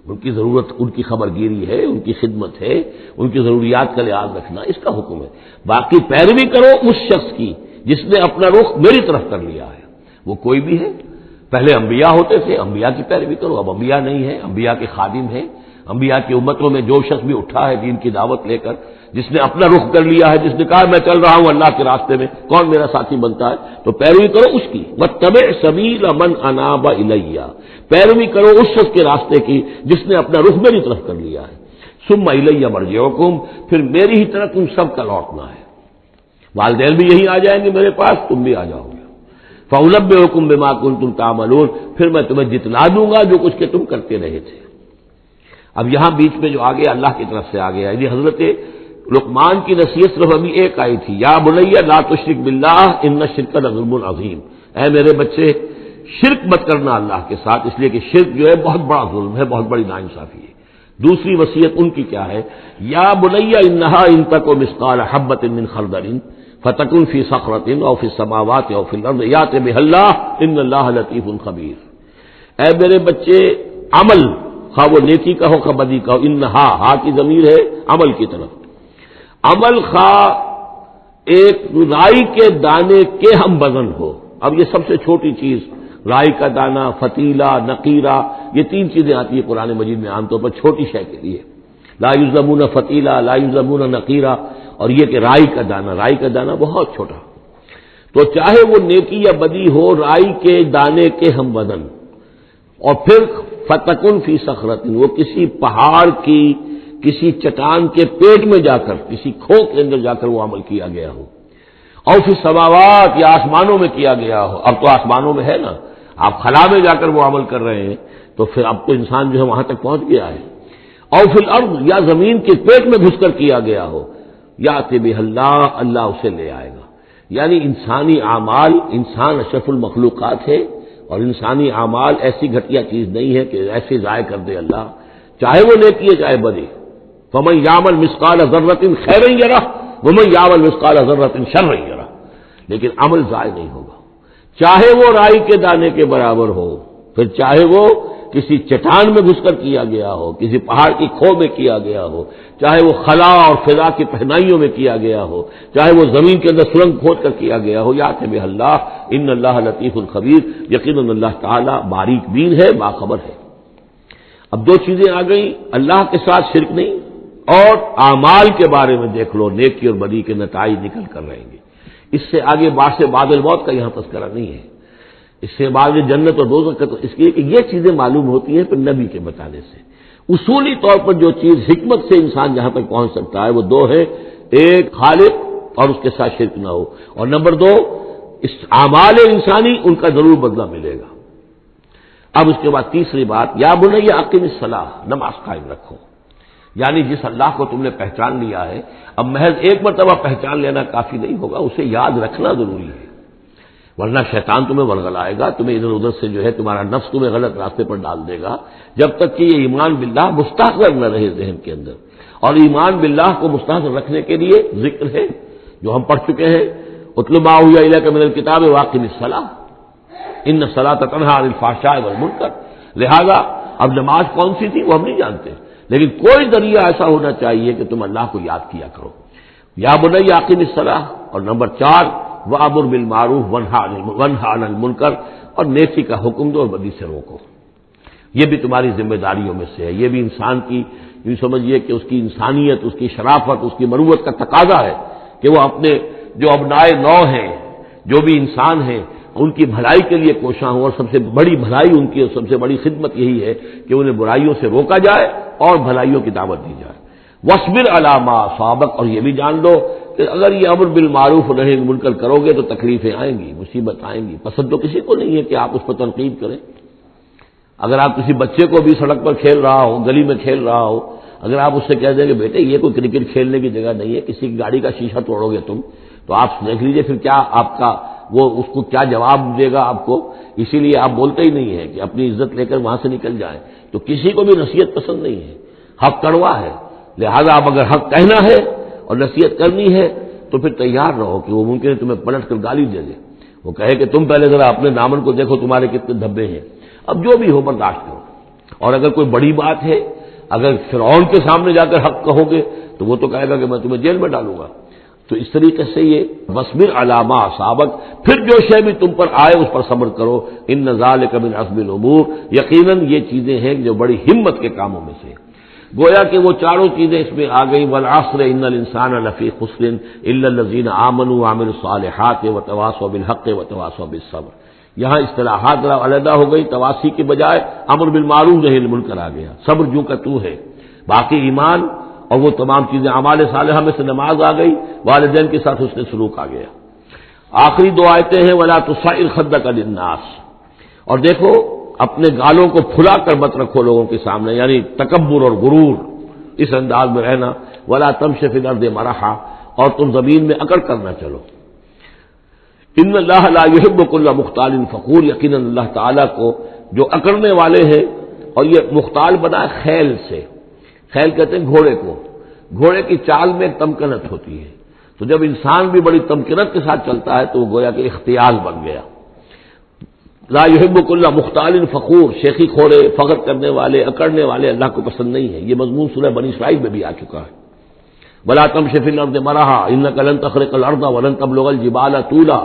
ان کی ضرورت، ان کی خبر گیری ہے، ان کی خدمت ہے، ان کی ضروریات کا لحاظ رکھنا، اس کا حکم ہے۔ باقی پیروی کرو اس شخص کی جس نے اپنا رخ میری طرف کر لیا ہے، وہ کوئی بھی ہے۔ پہلے انبیاء ہوتے تھے، انبیاء کی پیروی کرو، اب انبیاء نہیں ہے، انبیاء کے خادم ہیں۔ انبیاء کی امتوں میں جو شخص بھی اٹھا ہے دین کی دعوت لے کر، جس نے اپنا رخ کر لیا ہے، جس نے کہا میں چل رہا ہوں اللہ کے راستے میں، کون میرا ساتھی بنتا ہے، تو پیروی کرو اس کی۔ وَاتَّبِعْ سَبِيلَ مَنْ أَنَابَ إِلَيَّ، پیروی کرو اس شخص کے راستے کی جس نے اپنا رخ میری طرف کر لیا ہے۔ ثُمَّ إِلَيَّ مَرْجِعُكُمْ، پھر میری ہی طرف تم سب کا لوٹنا ہے۔ والدین بھی یہی آ جائیں گے میرے پاس، تم بھی آ جاؤ گے۔ فَأُنَبِّئُكُم بِمَا كُنتُمْ تَعْمَلُونَ، پھر میں تمہیں جتلا دوں گا جو کچھ کہ تم کرتے رہے تھے۔ اب یہاں بیچ میں جو آگے اللہ کی طرف سے آگے آئی، حضرت لقمان کی نصیحت صرف ابھی ایک آئی تھی، یا بنی لا تشرک باللہ ان الشرک لظلم عظیم، اے میرے بچے شرک مت کرنا اللہ کے ساتھ، اس لیے کہ شرک جو ہے بہت بڑا ظلم ہے، بہت بڑی ناانصافی ہے۔ دوسری وصیت ان کی کیا ہے؟ یا بنی انہا ان تک مثقال حبۃ من خردل فتکن فی صخرۃ او فی السماوات او فی الارض یأت بہ اللہ ان اللہ لطیف خبیر، اے میرے بچے عمل، خواہ وہ نیکی کا ہو خواہ بدی کا ہو، انہا، ہا کی ضمیر ہے عمل کی طرف، عمل خواہ ایک رائی کے دانے کے ہم وزن ہو۔ اب یہ سب سے چھوٹی چیز، رائی کا دانہ، فتیلہ، نقیرہ، یہ 3 چیزیں آتی ہیں قرآن مجید میں عام طور پر چھوٹی شے کے لیے، لا یظلمون فتیلہ، لا یظلمون نقیرہ، اور یہ کہ رائی کا دانہ بہت چھوٹا، تو چاہے وہ نیکی یا بدی ہو رائی کے دانے کے ہم وزن، اور پھر فتکن فی صخرۃ، وہ کسی پہاڑ کی، کسی چٹان کے پیٹ میں جا کر، کسی کھو کے اندر جا کر وہ عمل کیا گیا ہو، اور فی السماوات، یا آسمانوں میں کیا گیا ہو۔ اب تو آسمانوں میں ہے نا، آپ خلا میں جا کر وہ عمل کر رہے ہیں تو پھر اب تو انسان جو ہے وہاں تک پہنچ گیا ہے. اور فی الارض یا زمین کے پیٹ میں گھس کر کیا گیا ہو یاتی بہ اللہ، اللہ اسے لے آئے گا. یعنی انسانی اعمال، انسان اشرف المخلوقات ہے اور انسانی اعمال ایسی گھٹیا چیز نہیں ہے کہ ایسے ضائع کر دے اللہ، چاہے وہ نیکی ہے چاہے بدی. فمن یعمل مثقال ذرۃ خیرا یرہ ومن یعمل مثقال ذرۃ شرا یرہ. لیکن عمل ضائع نہیں ہوگا، چاہے وہ رائی کے دانے کے برابر ہو، پھر چاہے وہ کسی چٹان میں گھس کر کیا گیا ہو، کسی پہاڑ کی کھو میں کیا گیا ہو، چاہے وہ خلا اور فضا کی پہنائیوں میں کیا گیا ہو، چاہے وہ زمین کے اندر سرنگ کھود کر کیا گیا ہو. یات بہ اللہ ان اللہ لطیف الخبیر، یقیناً اللہ تعالی باریک بین ہے، باخبر ہے. اب دو چیزیں آ گئیں، اللہ کے ساتھ شرک نہیں، اور اعمال کے بارے میں دیکھ لو نیکی اور بدی کے نتائج نکل کر رہیں گے. اس سے آگے بعد سے بعد الموت کا یہاں تذکرہ نہیں ہے. اس سے بعد جنت اور دوزخ کا، تو اس لیے کہ یہ چیزیں معلوم ہوتی ہیں پھر نبی کے بتانے سے. اصولی طور پر جو چیز حکمت سے انسان جہاں تک پہنچ سکتا ہے وہ دو ہے، ایک خالق اور اس کے ساتھ شرک نہ ہو، اور نمبر دو اس اعمال انسانی ان کا ضرور بدلہ ملے گا. اب اس کے بعد تیسری بات، یا بنی اقم الصلاۃ، نماز قائم رکھو. یعنی جس اللہ کو تم نے پہچان لیا ہے، اب محض ایک مرتبہ پہچان لینا کافی نہیں ہوگا، اسے یاد رکھنا ضروری ہے، ورنہ شیطان تمہیں ورغلائے گا، تمہیں ادھر ادھر سے جو ہے تمہارا نفس تمہیں غلط راستے پر ڈال دے گا، جب تک کہ یہ ایمان باللہ مستحضر نہ رہے ذہن کے اندر. اور ایمان باللہ کو مستحضر رکھنے کے لیے ذکر ہے جو ہم پڑھ چکے ہیں، اتل ما اوحی الیک من الکتاب واقم الصلاۃ ان الصلاۃ تنہی عن الفحشاء والمنکر. لہذا اب نماز کون سی تھی وہ ہم نہیں جانتے، لیکن کوئی ذریعہ ایسا ہونا چاہیے کہ تم اللہ کو یاد کیا کرو. یا بنی اقم الصلاۃ، اور نمبر 4 وامر بالمعروف وانہی عن المنکر، اور نیکی کا حکم دو اور بدی سے روکو. یہ بھی تمہاری ذمہ داریوں میں سے ہے. یہ بھی انسان کی، یوں سمجھیے کہ اس کی انسانیت، اس کی شرافت، اس کی مروت کا تقاضا ہے کہ وہ اپنے جو ابنائے نو ہیں، جو بھی انسان ہیں، ان کی بھلائی کے لیے کوشاں ہوں. اور سب سے بڑی بھلائی ان کی، سب سے بڑی خدمت یہی ہے کہ انہیں برائیوں سے روکا جائے اور بھلائیوں کی دعوت دی جائے. وَاصْبِرْ عَلَىٰ مَا أَصَابَكَ، اور یہ بھی جان لو کہ اگر یہ امر بالمعروف اور نہی عن المنکر کرو گے تو تکلیفیں آئیں گی، مصیبت آئیں گی. پسند تو کسی کو نہیں ہے کہ آپ اس پر تنقید کریں. اگر آپ کسی بچے کو بھی سڑک پر کھیل رہا ہو، گلی میں کھیل رہا ہو، اگر آپ اس سے کہہ دیں کہ بیٹے یہ کوئی کرکٹ کھیلنے کی جگہ نہیں ہے، کسی کی گاڑی کا شیشہ توڑو گے تم، تو آپ دیکھ لیجئے پھر کیا آپ کا وہ اس کو کیا جواب دے گا آپ کو. اسی لیے آپ بولتے ہی نہیں ہے کہ اپنی عزت لے کر وہاں سے نکل جائیں. تو کسی کو بھی نصیحت پسند نہیں ہے، حق کڑوا ہے. لہذا اب اگر حق کہنا ہے اور نصیحت کرنی ہے تو پھر تیار رہو کہ وہ ممکن ہے تمہیں پلٹ کر گالی دے دے، وہ کہے کہ تم پہلے ذرا اپنے دامن کو دیکھو تمہارے کتنے دھبے ہیں. اب جو بھی ہو برداشت کرو. اور اگر کوئی بڑی بات ہے، اگر فرعون کے سامنے جا کر حق کہو گے تو وہ تو کہے گا کہ میں تمہیں جیل میں ڈالوں گا. تو اس طریقے سے یہ وَاصْبِرْ عَلَىٰ مَا أَصَابَكَ، پھر جو شے بھی تم پر آئے اس پر صبر کرو. إِنَّ ذَلِكَ مِنْ عَزْمِ الْأُمُورِ، یقیناً یہ چیزیں ہیں جو بڑی ہمت کے کاموں میں سے. گویا کہ وہ چاروں چیزیں اس میں آ گئی. وَالْعَصْرِ إِنَّ الْإِنسَانَ لَفِي خُسْرٍ إِلَّا الَّذِينَ آمَنُوا وَعَمِلُوا الصَّالِحَاتِ وَتَوَاصَوْا بِالْحَقِّ وَتَوَاصَوْا بِالصَّبْرِ. یہاں اصطلاحات علیحدہ ہو گئی، تواصی کے بجائے امر بالمعروف نہی عن المنکر آ گیا. صبر جو کا تو ہے، باقی ایمان اور وہ تمام چیزیں اعمال صالحہ میں سے نماز آ گئی، والدین کے ساتھ حسن سلوک آ گیا. آخری دو آیتیں ہیں وَلَا تُصَعِّرْ خَدَّكَ لِلنَّاسِ، اور دیکھو اپنے گالوں کو پھلا کر مت رکھو لوگوں کے سامنے، یعنی تکبر اور غرور اس انداز میں رہنا. وَلَا تَمْشِ فِي الْأَرْضِ مَرَحًا، اور تم زمین میں اکڑ کر نہ چلو. ان اللہ لا يحب كل مختال فخور، یقیناً اللہ تعالیٰ کو جو اکڑنے والے ہیں. اور یہ مختال بنا ہے خیل سے، خیل کہتے ہیں گھوڑے کو. گھوڑے کی چال میں تمکنت ہوتی ہے، تو جب انسان بھی بڑی تمکنت کے ساتھ چلتا ہے تو وہ گویا کہ اختیال بن گیا. لا يحب كل مختال فخور، شیخی کھوڑے، فخر کرنے والے، اکڑنے والے اللہ کو پسند نہیں ہے. یہ مضمون سورہ بنی اسرائیل میں بھی آ چکا ہے. وَلَا تَمْشِ فِي الْأَرْضِ مَرَحًا إِنَّكَ لَن تَخْرِقَ الْأَرْضَ وَلَن تَبْلُغَ الْجِبَالَ طُولًا،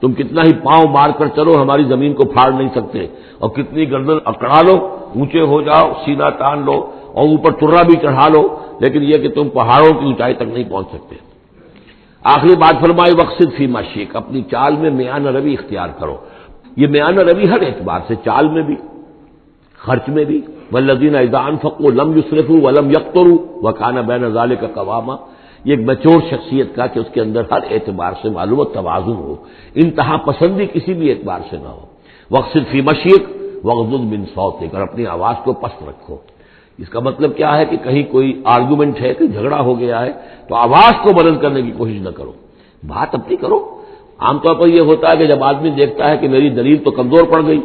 تم کتنا ہی پاؤں مار کر چلو ہماری زمین کو پھاڑ نہیں سکتے، اور کتنی گردن اکڑا لو، اونچے ہو جاؤ، سینہ تان لو اور اوپر ترا بھی چڑھا لو، لیکن یہ کہ تم پہاڑوں کی اونچائی تک نہیں پہنچ سکتے. آخری بات فرمائی وَاقْصِدْ فِي مَشْيِكَ، اپنی چال میں میانہ روی اختیار کرو. یہ میانہ روی ہر اعتبار سے، چال میں بھی، خرچ میں بھی. وَالَّذِينَ إِذَا أَنفَقُوا لَمْ يُسْرِفُوا وَلَمْ يَقْتُرُوا وَكَانَ بَيْنَ ذَلِكَ قَوَامًا. یہ ایک میچور شخصیت کا کہ اس کے اندر ہر اعتبار سے معلوم و توازن ہو، انتہا پسندی کسی بھی اعتبار سے نہ ہو. وَاقْصِدْ فِي مَشْيِكَ وغضض من صوتک، اور اپنی آواز کو پست رکھو۔ اس کا مطلب کیا ہے کہ کہیں کوئی آرگومنٹ ہے کہ جھگڑا ہو گیا ہے تو آواز کو بلند کرنے کی کوشش نہ کرو، بات اپنی کرو۔ عام طور پر یہ ہوتا ہے کہ جب آدمی دیکھتا ہے کہ میری دلیل تو کمزور پڑ گئی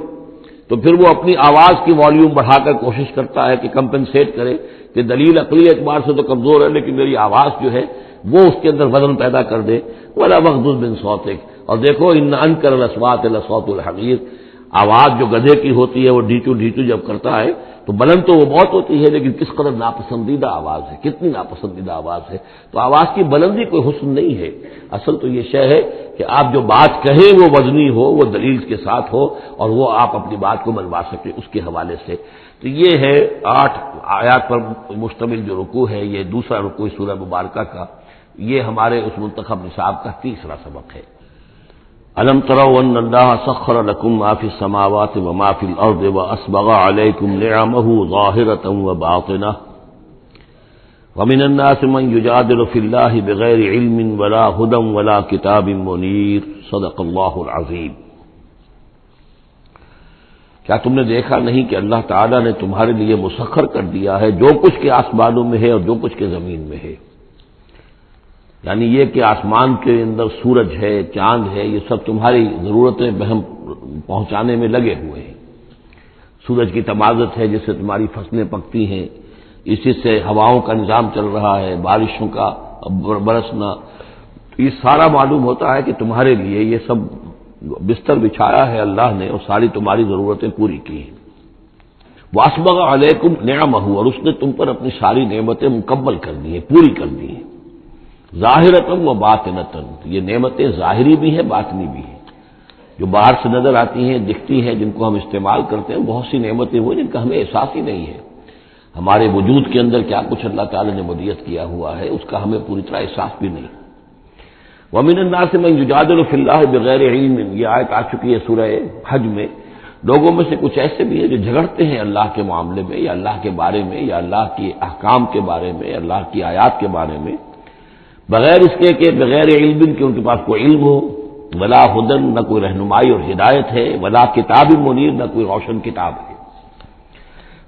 تو پھر وہ اپنی آواز کی والیوم بڑھا کر کوشش کرتا ہے کہ کمپنسیٹ کرے کہ دلیل عقلی اعتبار سے تو کمزور ہے لیکن میری آواز جو ہے وہ اس کے اندر وزن پیدا کر دے۔ ولا وغضض من صوتک، اور دیکھو ان انکر الاصوات لصوت الحمیر، آواز جو گدھے کی ہوتی ہے وہ ڈھیچو ڈھیچو جب کرتا ہے تو بلند تو وہ بہت ہوتی ہے لیکن کس قدر ناپسندیدہ آواز ہے، کتنی ناپسندیدہ آواز ہے۔ تو آواز کی بلندی کوئی حسن نہیں ہے، اصل تو یہ شے ہے کہ آپ جو بات کہیں وہ وزنی ہو، وہ دلیل کے ساتھ ہو، اور وہ آپ اپنی بات کو منوا سکیں اس کے حوالے سے۔ تو یہ ہے 8 آیات پر مشتمل جو رکوع ہے، یہ دوسرا رکوع سورہ مبارکہ کا، یہ ہمارے اس منتخب نصاب کا تیسرا سبق ہے۔ الم تروا ان اللہ سخر لکم ما فی السماوات وما فی الارض واسبغ علیکم نعمہ ظاہرۃ وباطنہ ومن الناس من یجادل فی اللہ بغیر علم ولا ہدی ولا کتاب منیر صدق اللہ العظیم۔ کیا تم نے دیکھا نہیں کہ اللہ تعالیٰ نے تمہارے لیے مسخر کر دیا ہے جو کچھ کے آسمانوں میں ہے اور جو کچھ کے زمین میں ہے، یعنی یہ کہ آسمان کے اندر سورج ہے، چاند ہے، یہ سب تمہاری ضرورتیں بہم پہنچانے میں لگے ہوئے ہیں۔ سورج کی تمازت ہے جس سے تمہاری فصلیں پکتی ہیں، اسی سے ہواؤں کا نظام چل رہا ہے، بارشوں کا برسنا، یہ سارا معلوم ہوتا ہے کہ تمہارے لیے یہ سب بستر بچھایا ہے اللہ نے اور ساری تمہاری ضرورتیں پوری کی ہیں۔ واسبغ علیکم نعمہ، اور اس نے تم پر اپنی ساری نعمتیں مکمل کر دی ہیں، پوری کر دی ہیں۔ ظاہرۃ و باطنۃ، یہ نعمتیں ظاہری بھی ہیں باطنی بھی ہیں، جو باہر سے نظر آتی ہیں دکھتی ہیں جن کو ہم استعمال کرتے ہیں، بہت سی نعمتیں وہ جن کا ہمیں احساس ہی نہیں ہے، ہمارے وجود کے اندر کیا کچھ اللہ تعالی نے مدیت کیا ہوا ہے اس کا ہمیں پوری طرح احساس بھی نہیں۔ ومن الناس من یجادل فی اللہ بغیر علم، یہ آیت آ چکی ہے سورہ حج میں۔ لوگوں میں سے کچھ ایسے بھی ہیں جو جھگڑتے ہیں اللہ کے معاملے میں یا اللہ کے بارے میں یا اللہ کے احکام کے بارے میں، اللہ کی آیات کے بارے میں، بغیر اس کے کہ بغیر علم کہ ان کے پاس کوئی علم ہو، ولا ہدن، نہ کوئی رہنمائی اور ہدایت ہے، ولا کتاب منیر، نہ کوئی روشن کتاب ہے۔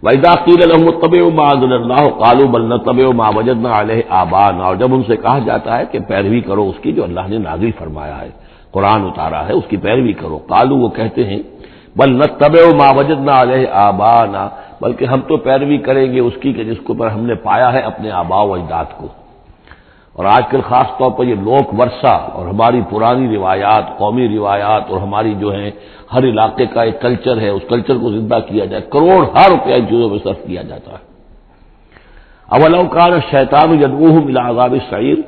وَإِذَا قِيلَ لَهُمُ اتَّبِعُوا مَا أَنزَلَ اللَّهُ قَالُوا بَلْ نَتَّبِعُ مَا وَجَدْنَا عَلَيْهِ آبَاءَنَا، اور جب ان سے کہا جاتا ہے کہ پیروی کرو اس کی جو اللہ نے نازل فرمایا ہے، قرآن اتارا ہے، اس کی پیروی کرو، قالوا، وہ کہتے ہیں بل نتبع ما وجدنا علیہ آباءنا، بلکہ ہم تو پیروی کریں گے اس کی کہ جس کو پر ہم نے پایا ہے اپنے آباء و اجداد کو۔ اور آج کل خاص طور پر یہ لوک ورثہ اور ہماری پرانی روایات، قومی روایات، اور ہماری جو ہے ہر علاقے کا ایک کلچر ہے، اس کلچر کو زندہ کیا جائے، کروڑ ہر روپیہ ان چیزوں میں صرف کیا جاتا ہے۔ اولو کان الشیطان یدعوہم الی عذاب السعیر،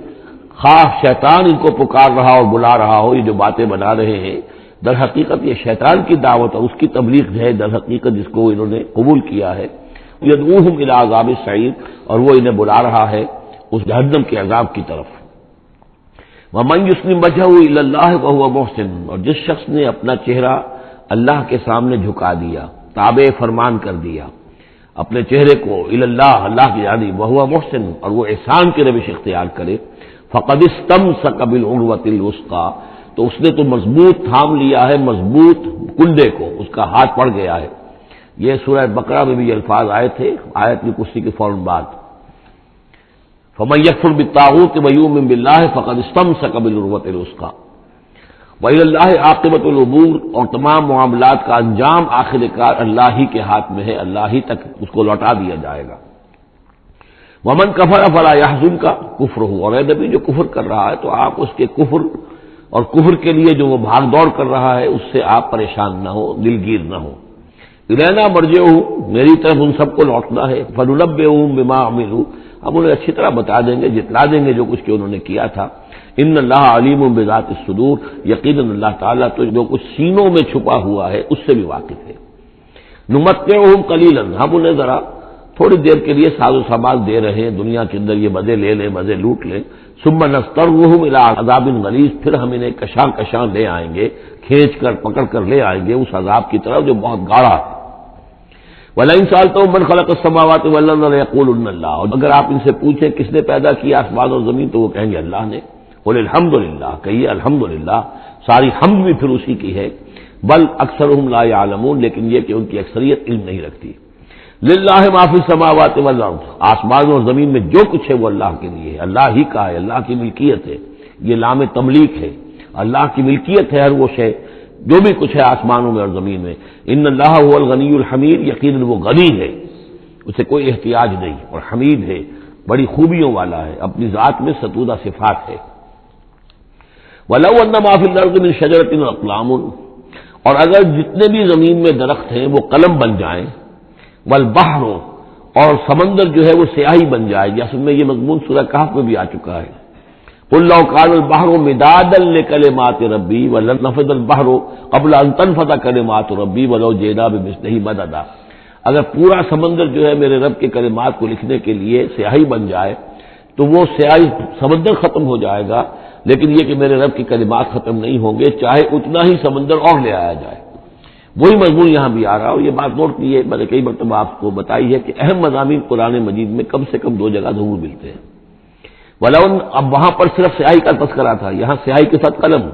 خواہ شیطان ان کو پکار رہا اور بلا رہا ہو، یہ جو باتیں بنا رہے ہیں در حقیقت یہ شیطان کی دعوت ہے، اس کی تبلیغ ہے در حقیقت جس کو انہوں نے قبول کیا ہے۔ یدعوہم الی عذاب السعیر، اور وہ انہیں بلا رہا ہے اس جہنم کے عذاب کی طرف۔ وَمَن يُسْلِمْ وَجْهَهُ إِلَى اللَّهِ وَهُوَ مُحْسِنٌ، اور جس شخص نے اپنا چہرہ اللہ کے سامنے جھکا دیا، تابع فرمان کر دیا اپنے چہرے کو الی اللہ، اللہ کی جانب، وَهُوَ مُحْسِنٌ، اور وہ احسان کی روش اختیار کرے، فَقَدِ اسْتَمْسَكَ بِالْعُرْوَةِ الْوُثْقَىٰ، تو اس نے تو مضبوط تھام لیا ہے، مضبوط کنڈے کو، اس کا ہاتھ پڑ گیا ہے۔ یہ سورہ بقرہ میں بھی یہ الفاظ آئے تھے آیت کی کرسی کے فوراً بعد۔ فَمَن يَكْفُرْ بِالطَّاغُوتِ وَيُؤْمِن بِاللَّهِ فَقَدِ اسْتَمْسَكَ بِالْعُرْوَةِ الْوُثْقَىٰ وَإِلَى اللَّهِ عَاقِبَةُ الْأُمُورِ، اور تمام معاملات کا انجام آخر کار اللہ ہی کے ہاتھ میں ہے، اللہ ہی تک اس کو لوٹا دیا جائے گا۔ وَمَن كَفَرَ فَلَا يَحْزُنكَ كُفْرُهُ، اور اے نبی جو کفر کر رہا ہے تو آپ اس کے کفر اور کفر کے لیے جو وہ بھاگ دوڑ کر رہا ہے اس سے آپ پریشان نہ ہو، دلگیر نہ ہو۔ الینا مرجعہم، میری طرف ان سب کو لوٹنا ہے، فننبئہم بما عملوا، ہم انہیں اچھی طرح بتا دیں گے، جتلا دیں گے جو کچھ کہ انہوں نے کیا تھا۔ ان اللہ علیم بذات الصدور، یقیناً اللہ تعالیٰ تو جو کچھ سینوں میں چھپا ہوا ہے اس سے بھی واقف ہے۔ نمتعہم قلیلا، ہم انہیں ذرا تھوڑی دیر کے لیے ساز و سامان دے رہے ہیں، دنیا کے اندر یہ مزے لے لیں، مزے لوٹ لیں، ثم نضطرهم الى عذاب غلیظ، پھر ہم انہیں کشاں کشاں لے آئیں گے، کھینچ کر پکڑ کر لے آئیں گے اس عذاب کی طرف جو بہت گاڑھا ہے۔ وَلَئِن سَأَلْتَهُم مَّن خَلَقَ السَّمَاوَاتِ وَالْأَرْضَ لَيَقُولُنَّ اللَّهُ، اور اگر آپ ان سے پوچھیں کس نے پیدا کیا آسمان اور زمین تو وہ کہیں گے اللہ نے۔ قُلِ الْحَمْدُ لِلَّهِ، کہیے الحمدللہ، ساری حمد بھی پھر اسی کی ہے۔ بل اکثرهم لا یعلمون، لیکن یہ کہ ان کی اکثریت علم نہیں رکھتی۔ للہ ما فی السماوات والارض، آسمان اور زمین میں جو کچھ ہے وہ اللہ کے لیے ہے، اللہ ہی کا ہے، اللہ کی ملکیت ہے، یہ لام تملیک ہے، اللہ کی ملکیت ہے ہر وہ شے جو بھی کچھ ہے آسمانوں میں اور زمین میں۔ ان اللہ هو الغنی الحمید، یقیناً وہ غنی ہے، اسے کوئی احتیاج نہیں، اور حمید ہے، بڑی خوبیوں والا ہے، اپنی ذات میں ستودہ صفات ہے۔ وَلَوْ أَنَّ مَا فِي الْأَرْضِ مِنْ شَجَرَةٍ أَقْلَامٌ، اور اگر جتنے بھی زمین میں درخت ہیں وہ قلم بن جائیں، والبحر، اور سمندر جو ہے وہ سیاہی بن جائے، جیسے میں یہ مضمون سورہ کہف میں بھی آ چکا ہے۔ قُل لَوْ كَانَ الْبَحْرُ مِدَادًا لِكَلِمَاتِ رَبِّي وَلَنَفَدَ الْبَحْرُ قَبْلَ أَن تَنفَدَ كَلِمَاتُ رَبِّي وَلَوْ جِئْنَا بِمِثْلِهِ مَدَدًا، اگر پورا سمندر جو ہے میرے رب کے کلمات کو لکھنے کے لیے سیاہی بن جائے تو وہ سیاہی سمندر ختم ہو جائے گا، لیکن یہ کہ میرے رب کی کلمات ختم نہیں ہوں گے، چاہے اتنا ہی سمندر اور لے آیا جائے۔ وہی مضمون یہاں بھی آ رہا اور یہ بات نوٹ کی ہے، میں نے کئی مرتبہ آپ کو بتائی ہے کہ اہم مضامین قرآن مجید میں کم سے کم دو جگہ ضرور ملتے ہیں۔ ولو، اب وہاں پر صرف سیاہی کا تذکرہ تھا، یہاں سیاہی کے ساتھ قلم۔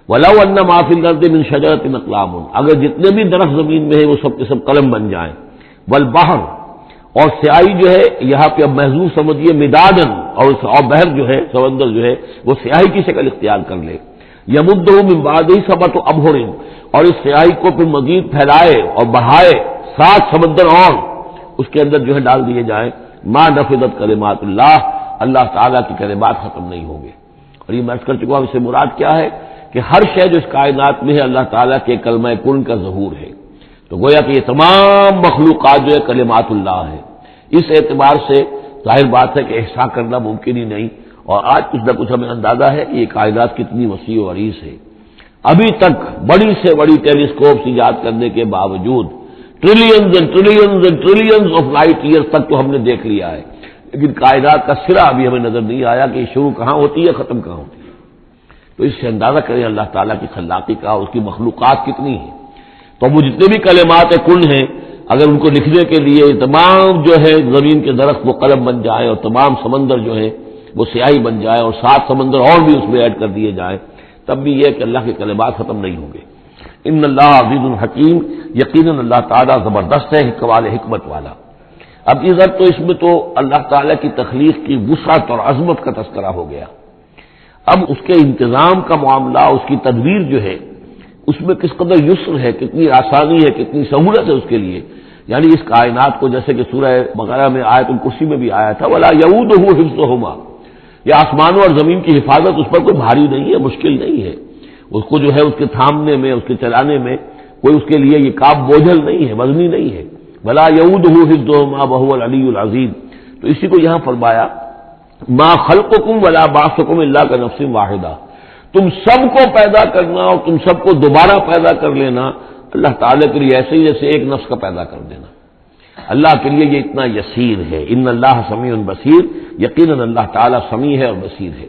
ولو ان ما فی الارض من شجرۃ اقلام، اگر جتنے بھی درخت زمین میں ہیں وہ سب کے سب قلم بن جائیں، والبحر، اور سیاہی جو ہے یہاں پہ اب محذوف سمجھیے مدادن، اور بحر جو ہے سمندر جو ہے وہ سیاہی کی شکل اختیار کر لے، یمدہ من بعدہ سبعۃ ابحر، اور اس سیاہی کو پھر مزید پھیلائے اور بڑھائے 7 سمندر اور اس کے اندر جو ہے ڈال دیے جائیں، ما نفدت کلمات اللہ، اللہ تعالیٰ کی کلمات ختم نہیں ہوں گے۔ اور یہ میں عرض کر چکا ہوں، اس سے مراد کیا ہے کہ ہر شے جو اس کائنات میں ہے اللہ تعالیٰ کے کلمہ کن کا ظہور ہے، تو گویا کہ یہ تمام مخلوقات جو ہے کلمات اللہ ہے۔ اس اعتبار سے ظاہر بات ہے کہ احصاء کرنا ممکن ہی نہیں، اور آج کچھ نہ کچھ ہمیں اندازہ ہے کہ یہ کائنات کتنی وسیع و عریض ہے۔ ابھی تک بڑی سے بڑی ٹیلیسکوپس ایجاد کرنے کے باوجود trillions and trillions and trillions of light years تک تو ہم نے دیکھ لیا ہے، لیکن کائنات کا سرا ابھی ہمیں نظر نہیں آیا کہ یہ شروع کہاں ہوتی ہے ختم کہاں ہوتی ہے۔ تو اس سے اندازہ کریں اللہ تعالیٰ کی خلاقی کا، اس کی مخلوقات کتنی ہیں۔ تو وہ جتنے بھی کلمات کن ہیں، اگر ان کو لکھنے کے لیے تمام جو ہے زمین کے درخت وہ قلم بن جائیں اور تمام سمندر جو ہے وہ سیاہی بن جائے اور 7 سمندر اور بھی اس میں ایڈ کر دیے جائیں، تب بھی یہ کہ اللہ کے کلمات ختم نہیں ہوں گے۔ ان اللہ عزیز الحکیم، یقیناً اللہ تعالیٰ زبردست ہے، حکمت والا۔ اب ادھر تو اس میں تو اللہ تعالیٰ کی تخلیق کی وسعت اور عظمت کا تذکرہ ہو گیا، اب اس کے انتظام کا معاملہ، اس کی تدبیر جو ہے اس میں کس قدر یسر ہے، کتنی آسانی ہے، کتنی سہولت ہے اس کے لیے، یعنی اس کائنات کو جیسے کہ سورہ بقرہ میں آیت الکرسی میں بھی آیا تھا ولا یعودہ حفظہما، یہ آسمانوں اور زمین کی حفاظت اس پر کوئی بھاری نہیں ہے، مشکل نہیں ہے، اس کو جو ہے اس کے تھامنے میں، اس کے چلانے میں کوئی اس کے لیے یہ کام بوجھل نہیں ہے، وزنی نہیں ہے۔ ولا یعودہ حفظہما وہو العلی العظیم، تو اسی کو یہاں فرمایا ما خلقکم ولا بعثکم الا کنفس واحدہ، تم سب کو پیدا کرنا اور تم سب کو دوبارہ پیدا کر لینا اللہ تعالیٰ کے لیے ایسے ہی جیسے ایک نفس کا پیدا کر دینا، اللہ کے لیے یہ اتنا یسیر ہے۔ ان اللہ سمیع بصیر، یقیناً اللہ تعالیٰ سمیع ہے اور بصیر ہے۔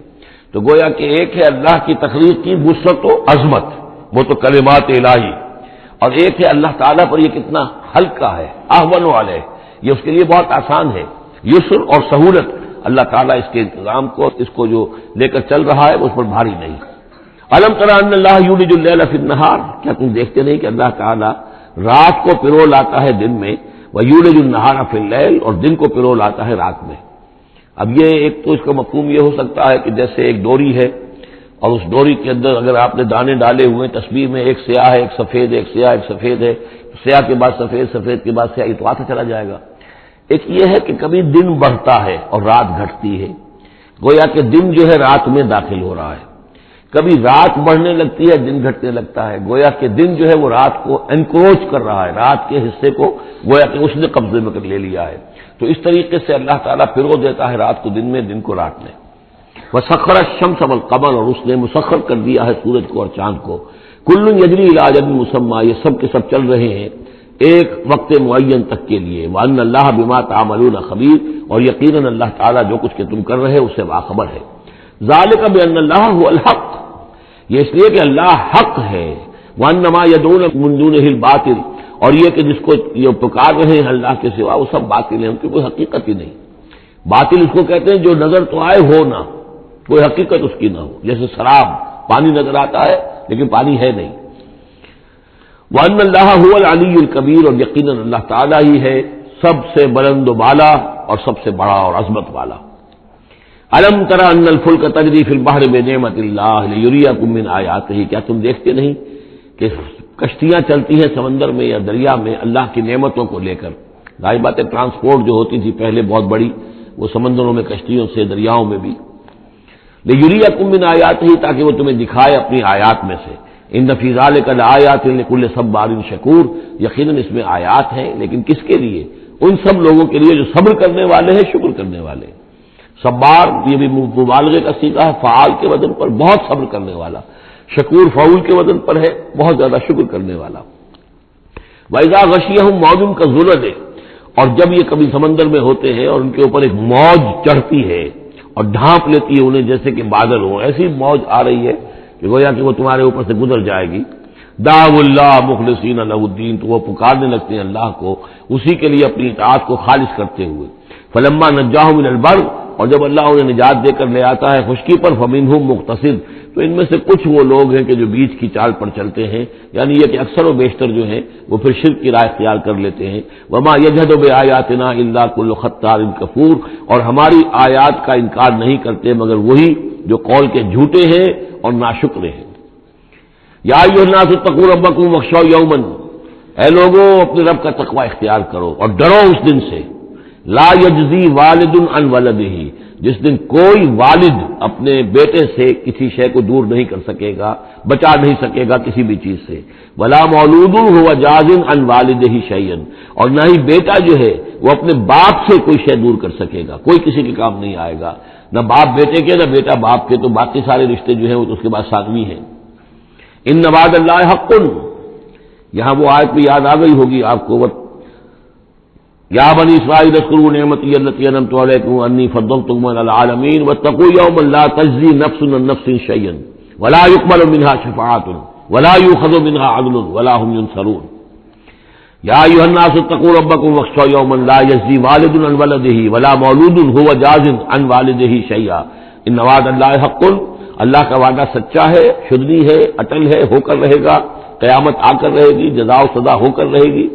تو گویا کہ ایک ہے اللہ کی تخلیق کی وسعت و عظمت، وہ تو کلمات الہی، اور ایک ہے اللہ تعالیٰ پر یہ کتنا ہلکا ہے، اہون علیہ، یہ اس کے لیے بہت آسان ہے، یسر اور سہولت اللہ تعالیٰ اس کے انتظام کو، اس کو جو لے کر چل رہا ہے اس پر بھاری نہیں۔ الم تر ان اللہ یولج اللیل فی النہار، کیا تم دیکھتے نہیں کہ اللہ تعالیٰ رات کو پرو لاتا ہے دن میں، ویولج النہار فی اللیل، اور دن کو پرو لاتا ہے رات میں۔ اب یہ ایک تو اس کا مفہوم یہ ہو سکتا ہے کہ جیسے ایک ڈوری ہے اور اس ڈوری کے اندر اگر آپ نے دانے ڈالے ہوئے، تصویر میں ایک سیاہ ہے ایک سفید ہے، ایک سیاہ ایک سفید ہے، سیاہ کے بعد سفید، سفید کے بعد سیاہ، یہ تو آتا چلا جائے گا۔ ایک یہ ہے کہ کبھی دن بڑھتا ہے اور رات گھٹتی ہے، گویا کہ دن جو ہے رات میں داخل ہو رہا ہے، کبھی رات بڑھنے لگتی ہے دن گھٹنے لگتا ہے، گویا کہ دن جو ہے وہ رات کو انکروچ کر رہا ہے، رات کے حصے کو گویا کہ اس نے قبضے میں کر لے لیا ہے۔ تو اس طریقے سے اللہ تعالیٰ پرو دیتا ہے رات کو دن میں، دن کو رات میں۔ وسخر الشمس والقمر، اور اس نے مسخر کر دیا ہے سورج کو اور چاند کو، کل یجری الی اجل مسمى، یہ سب کے سب چل رہے ہیں ایک وقت معین تک کے لیے، وان اللہ بما تعملون خبیر، اور یقیناً اللہ تعالیٰ جو کچھ کہ تم کر رہے اس سے باخبر ہے۔ ذالک بان اللہ هو الحق، یہ اس لیے کہ اللہ حق ہے، وانما يدعون من دونه الباطل، اور یہ کہ جس کو یہ پکار رہے ہیں اللہ کے سوا وہ سب باطل ہیں، ان کی کوئی حقیقت ہی نہیں۔ باطل اس کو کہتے ہیں جو نظر تو آئے ہو نہ، کوئی حقیقت اس کی نہ ہو، جیسے شراب، پانی نظر آتا ہے لیکن پانی ہے نہیں۔ وَأَنَّ اللَّهَ هُوَ الْعَلِيُّ الْكَبِيرُ، اور یقیناً اللہ تعالیٰ ہی ہے سب سے بلند و بالا اور سب سے بڑا اور عظمت والا۔ الم تر ان الفلک تجری فی البحر بنعمت اللہ لیریکم من آیاتہ، کیا تم دیکھتے نہیں کہ کشتیاں چلتی ہیں سمندر میں یا دریا میں اللہ کی نعمتوں کو لے کر؟ ظاہر بات ہے ٹرانسپورٹ جو ہوتی تھی پہلے بہت بڑی، وہ سمندروں میں کشتیوں سے، دریاؤں میں بھی، لیریکم من آیاتہ، تاکہ وہ تمہیں دکھائے اپنی آیات میں سے۔ ان فی ذلک لآیات لکل صبار شکور، یقیناً اس میں آیات ہیں، لیکن کس کے لیے؟ ان سب لوگوں کے لیے جو صبر کرنے والے ہیں، شکر کرنے والے ہیں۔ صبار یہ بھی مبالغے کا صیغہ ہے، فعال کے وزن پر، بہت صبر کرنے والا۔ شکور فعول کے وزن پر ہے، بہت زیادہ شکر کرنے والا۔ وَإِذَا غَشِيَهُم مَّوْجٌ كَالظُّلَلِ، اور جب یہ کبھی سمندر میں ہوتے ہیں اور ان کے اوپر ایک موج چڑھتی ہے اور ڈھانپ لیتی ہے انہیں جیسے کہ بادل ہوں، ایسی موج آ رہی ہے کہ گویا کہ وہ تمہارے اوپر سے گزر جائے گی۔ دعوا اللہ مخلصین لہ الدین، تو وہ پکارنے لگتے ہیں اللہ کو اسی کے لیے اپنی اطاعت کو خالص کرتے ہوئے۔ فلما نجاہم الی البر، اور جب اللہ انہیں نجات دے کر لے آتا ہے خشکی پر، فمنہم مقتصد، تو ان میں سے کچھ وہ لوگ ہیں کہ جو بیچ کی چال پر چلتے ہیں، یعنی یہ کہ اکثر و بیشتر جو ہیں وہ پھر شرک کی راہ اختیار کر لیتے ہیں۔ وما یجحد بآیاتنا الا کل ختار کفور، اور ہماری آیات کا انکار نہیں کرتے مگر وہی جو قول کے جھوٹے ہیں اور ناشکر ہیں۔ یا ایھا الناس اتقوا ربکم واخشوا یوما، اے لوگوں اپنے رب کا تقوی اختیار کرو اور ڈرو اس دن سے، لا یجزی والد عن ولدہ، جس دن کوئی والد اپنے بیٹے سے کسی شے کو دور نہیں کر سکے گا، بچا نہیں سکے گا کسی بھی چیز سے، ولا مولود هو جاز عن والدہ شیئا، اور نہ ہی بیٹا جو ہے وہ اپنے باپ سے کوئی شے دور کر سکے گا، کوئی کسی کے کام نہیں آئے گا، نہ باپ بیٹے کے نہ بیٹا باپ کے، تو باقی سارے رشتے جو ہیں وہ تو اس کے بعد ثانوی ہیں۔ ان وعد اللہ حق، یہاں وہ آیت بھی یاد آ گئی ہوگی آپ کو، یا بنی اسرائیل اذکروا نعمتی التی انعمت علیکم انی فضلتکم علی العالمین واتقوا یوما لا تجزی نفس عن نفس شیئا ولا یقبل منها شفاعۃ ولا یؤخذ منها عدل ولا هم ينصرون۔ یا ایھا الناس اتقوا ربکم واخشوا یوما لا یجزی والد عن ولدہ ولا مولود هو جاز عن والدہ شیئا ان وعد اللہ حق، اللہ کا وعدہ سچا ہے، شدنی ہے، اٹل ہے، ہو کر رہے گا، قیامت آ کر رہے گی، جزا و سزا ہو کر رہے گی۔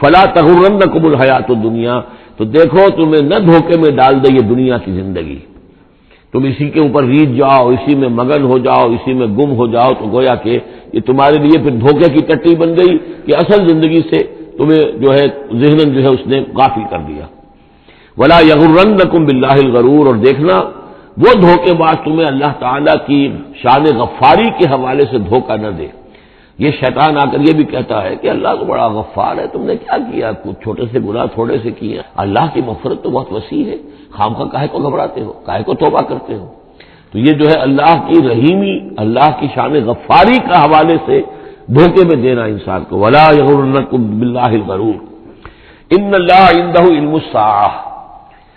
فلا تغرنکم الحیات الدنیا، تو دیکھو تمہیں نہ دھوکے میں ڈال دے یہ دنیا کی زندگی، تم اسی کے اوپر ریجھ جاؤ، اسی میں مگن ہو جاؤ، اسی میں گم ہو جاؤ، تو گویا کہ یہ تمہارے لیے پھر دھوکے کی ٹٹی بن گئی کہ اصل زندگی سے تمہیں جو ہے ذہناً جو ہے اس نے غافل کر دیا۔ ولا یغرنکم باللہ الغرور، اور دیکھنا وہ دھوکے باز تمہیں اللہ تعالیٰ کی شان غفاری کے حوالے سے دھوکہ نہ دے۔ یہ شیطان آ کر یہ بھی کہتا ہے کہ اللہ تو بڑا غفار ہے، تم نے کیا کیا، کچھ چھوٹے سے گناہ تھوڑے سے کیے، اللہ کی مغفرت تو بہت وسیع ہے، خامخواہ کاہے کو گھبراتے ہو، کاہے کو توبہ کرتے ہو۔ تو یہ جو ہے اللہ کی رحیمی، اللہ کی شان غفاری کا حوالے سے دھوکے میں دینا انسان کو۔ ولا یغرنکم باللہ الغرور ان اللہ عندہ علم الساعہ،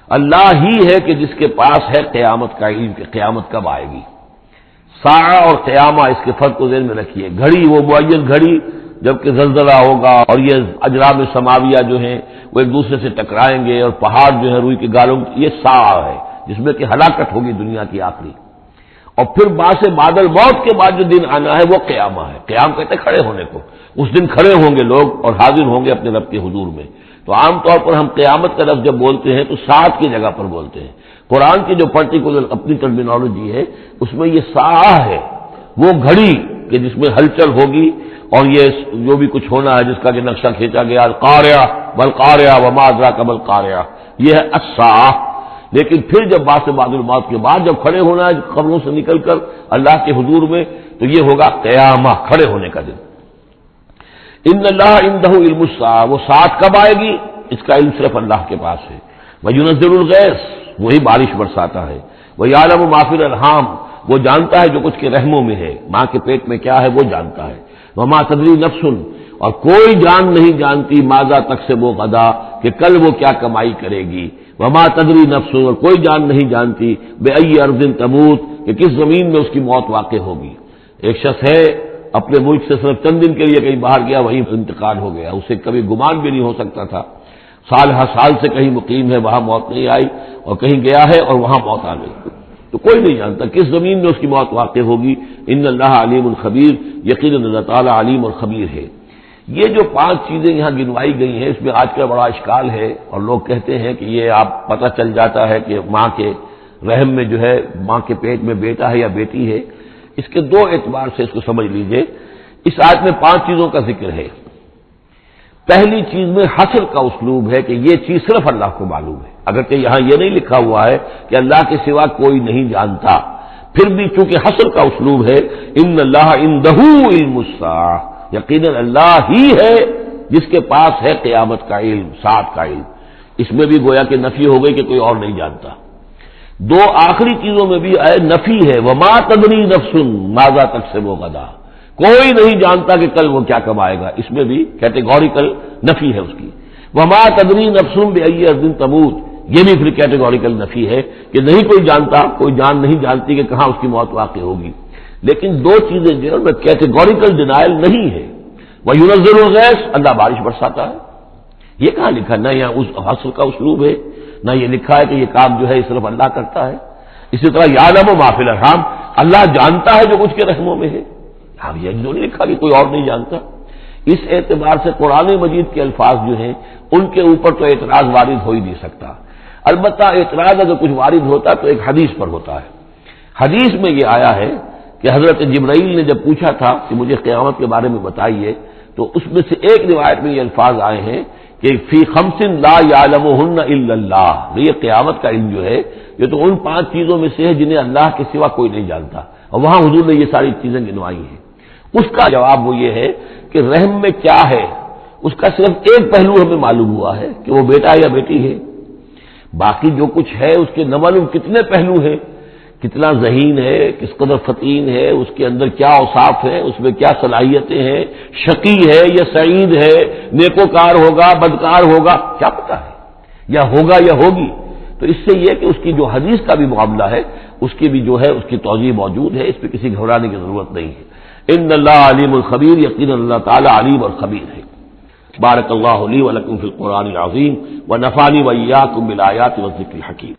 اللہ ہی ہے کہ جس کے پاس ہے قیامت کا علم کہ قیامت کب آئے گی۔ ساعہ اور قیامہ، اس کے فرق کو ذہن میں رکھیے۔ گھڑی وہ معین گھڑی جبکہ زلزلہ ہوگا اور یہ اجرام سماویہ جو ہیں وہ ایک دوسرے سے ٹکرائیں گے اور پہاڑ جو ہے روئی کے گالوں، یہ ساعہ ہے جس میں کہ ہلاکت ہوگی دنیا کی آخری۔ اور پھر بادل موت کے بعد جو دن آنا ہے وہ قیامہ ہے۔ قیام کہتے ہیں کھڑے ہونے کو، اس دن کھڑے ہوں گے لوگ اور حاضر ہوں گے اپنے رب کے حضور میں۔ تو عام طور پر ہم قیامت کا لفظ جب بولتے ہیں تو ساعت کی جگہ پر بولتے ہیں۔ قرآن کی جو پرٹیکولر اپنی ٹرمینالوجی ہے اس میں یہ ساعہ ہے، وہ گھڑی کہ جس میں ہلچل ہوگی اور یہ جو بھی کچھ ہونا ہے جس کا کہ نقشہ کھینچا گیا، القاریہ والقاریہ وما ادراک ما القاریہ، یہ ہے الساعہ۔ لیکن پھر جب بعد الموت کے بعد جب کھڑے ہونا ہے قبروں سے نکل کر اللہ کے حضور میں، تو یہ ہوگا قیامہ، کھڑے ہونے کا دن۔ ان اللہ عندہ علم الساعہ، وہ ساعت کب آئے گی اس کا علم صرف اللہ کے پاس ہے۔ وینزل الغیث، وہی بارش برساتا ہے۔ ویعلم ما فی الارحام، وہ جانتا ہے جو کچھ کے رحموں میں ہے، ماں کے پیٹ میں کیا ہے وہ جانتا ہے۔ وما تدری نفس، اور کوئی جان نہیں جانتی ماذا تکسب غدا، کہ کل وہ کیا کمائی کرے گی۔ وما تدری نفس، اور کوئی جان نہیں جانتی بأی ارض تموت، کہ کس زمین میں اس کی موت واقع ہوگی۔ ایک شخص ہے اپنے ملک سے صرف چند دن کے لیے کہیں باہر گیا، وہیں انتقال ہو گیا، اسے کبھی گمان بھی نہیں ہو سکتا تھا، سال ہر سال سے کہیں مقیم ہے، وہاں موت نہیں آئی، اور کہیں گیا ہے اور وہاں موت آ گئی۔ تو کوئی نہیں جانتا کس زمین میں اس کی موت واقع ہوگی۔ ان اللہ علیم الخبیر، یقیناً اللہ تعالیٰ علیم اور خبیر ہے۔ یہ جو 5 چیزیں یہاں گنوائی گئی ہیں، اس میں آج کل بڑا اشکال ہے، اور لوگ کہتے ہیں کہ یہ آپ پتہ چل جاتا ہے کہ ماں کے رحم میں جو ہے، ماں کے پیٹ میں بیٹا ہے یا بیٹی ہے۔ اس کے 2 اعتبار سے اس کو سمجھ لیجئے۔ اس آیت میں 5 چیزوں کا ذکر ہے۔ پہلی چیز میں حصر کا اسلوب ہے کہ یہ چیز صرف اللہ کو معلوم ہے، اگرچہ یہاں یہ نہیں لکھا ہوا ہے کہ اللہ کے سوا کوئی نہیں جانتا، پھر بھی چونکہ حصر کا اسلوب ہے، ان اللہ عندہ علم الساعہ، یقیناً اللہ ہی ہے جس کے پاس ہے قیامت کا علم، ساعت کا علم۔ اس میں بھی گویا کہ نفی ہو گئی کہ کوئی اور نہیں جانتا۔ 2 آخری چیزوں میں بھی نفی ہے، وما تدری نفس ماذا تکسب غدا، کوئی نہیں جانتا کہ کل وہ کیا کمائے گا، اس میں بھی کیٹیگوریکل نفی ہے اس کی۔ وما تدری نفس بأی ارض تموت، یہ بھی پھر کیٹیگوریکل نفی ہے کہ نہیں کوئی جانتا، کوئی جان نہیں جانتی کہ کہاں اس کی موت واقع ہوگی۔ لیکن 2 چیزیں جو ہے کیٹیگوریکل ڈینائل نہیں ہے۔ وَيُنَزِّلُ الْغَيْثَ، اللہ بارش برساتا ہے، یہ کہاں لکھا؟ نہ یہاں اس حصر کا اسلوب ہے، نہ یہ لکھا ہے کہ یہ کام جو ہے صرف اللہ کرتا ہے۔ اسی طرح یعلم ما فی الارحام، اللہ جانتا ہے جو کچھ کے رحموں میں ہے، اب یہ جو نہیں لکھا کہ کوئی اور نہیں جانتا۔ اس اعتبار سے قرآن مجید کے الفاظ جو ہیں ان کے اوپر تو اعتراض وارد ہو ہی نہیں سکتا۔ البتہ اعتراض اگر کچھ وارد ہوتا تو ایک حدیث پر ہوتا ہے۔ حدیث میں یہ آیا ہے کہ حضرت جبرائیل نے جب پوچھا تھا کہ مجھے قیامت کے بارے میں بتائیے، تو اس میں سے ایک روایت میں یہ الفاظ آئے ہیں کہ فی 5 لا یعلمہن الا اللہ، یہ قیامت کا علم جو ہے یہ تو ان 5 چیزوں میں سے ہے جنہیں اللہ کے سوا کوئی نہیں جانتا، اور وہاں حضور نے یہ ساری چیزیں گنوائی ہیں۔ اس کا جواب وہ یہ ہے کہ رحم میں کیا ہے اس کا صرف ایک پہلو ہمیں معلوم ہوا ہے کہ وہ بیٹا یا بیٹی ہے، باقی جو کچھ ہے اس کے نہ معلوم کتنے پہلو ہیں، کتنا ذہین ہے، کس قدر فطین ہے، اس کے اندر کیا اوصاف ہے، اس میں کیا صلاحیتیں ہیں، شقی ہے یا سعید ہے، نیکوکار ہوگا بدکار ہوگا، کیا پتہ ہے، یا ہوگا یا ہوگی۔ تو اس سے یہ کہ اس کی جو حدیث کا بھی معاملہ ہے اس کی بھی جو ہے اس کی توضیح موجود ہے، اس پہ کسی گھبرانے کی ضرورت نہیں ہے۔ ان اللہ علیم الخبیر، یقینا اللہ تعالی علیم اور خبیر ہے۔ بارک اللہ لی و لکم فی القرآن العظیم ونفعنی وإیاکم بالآیات والذکر الحکیم۔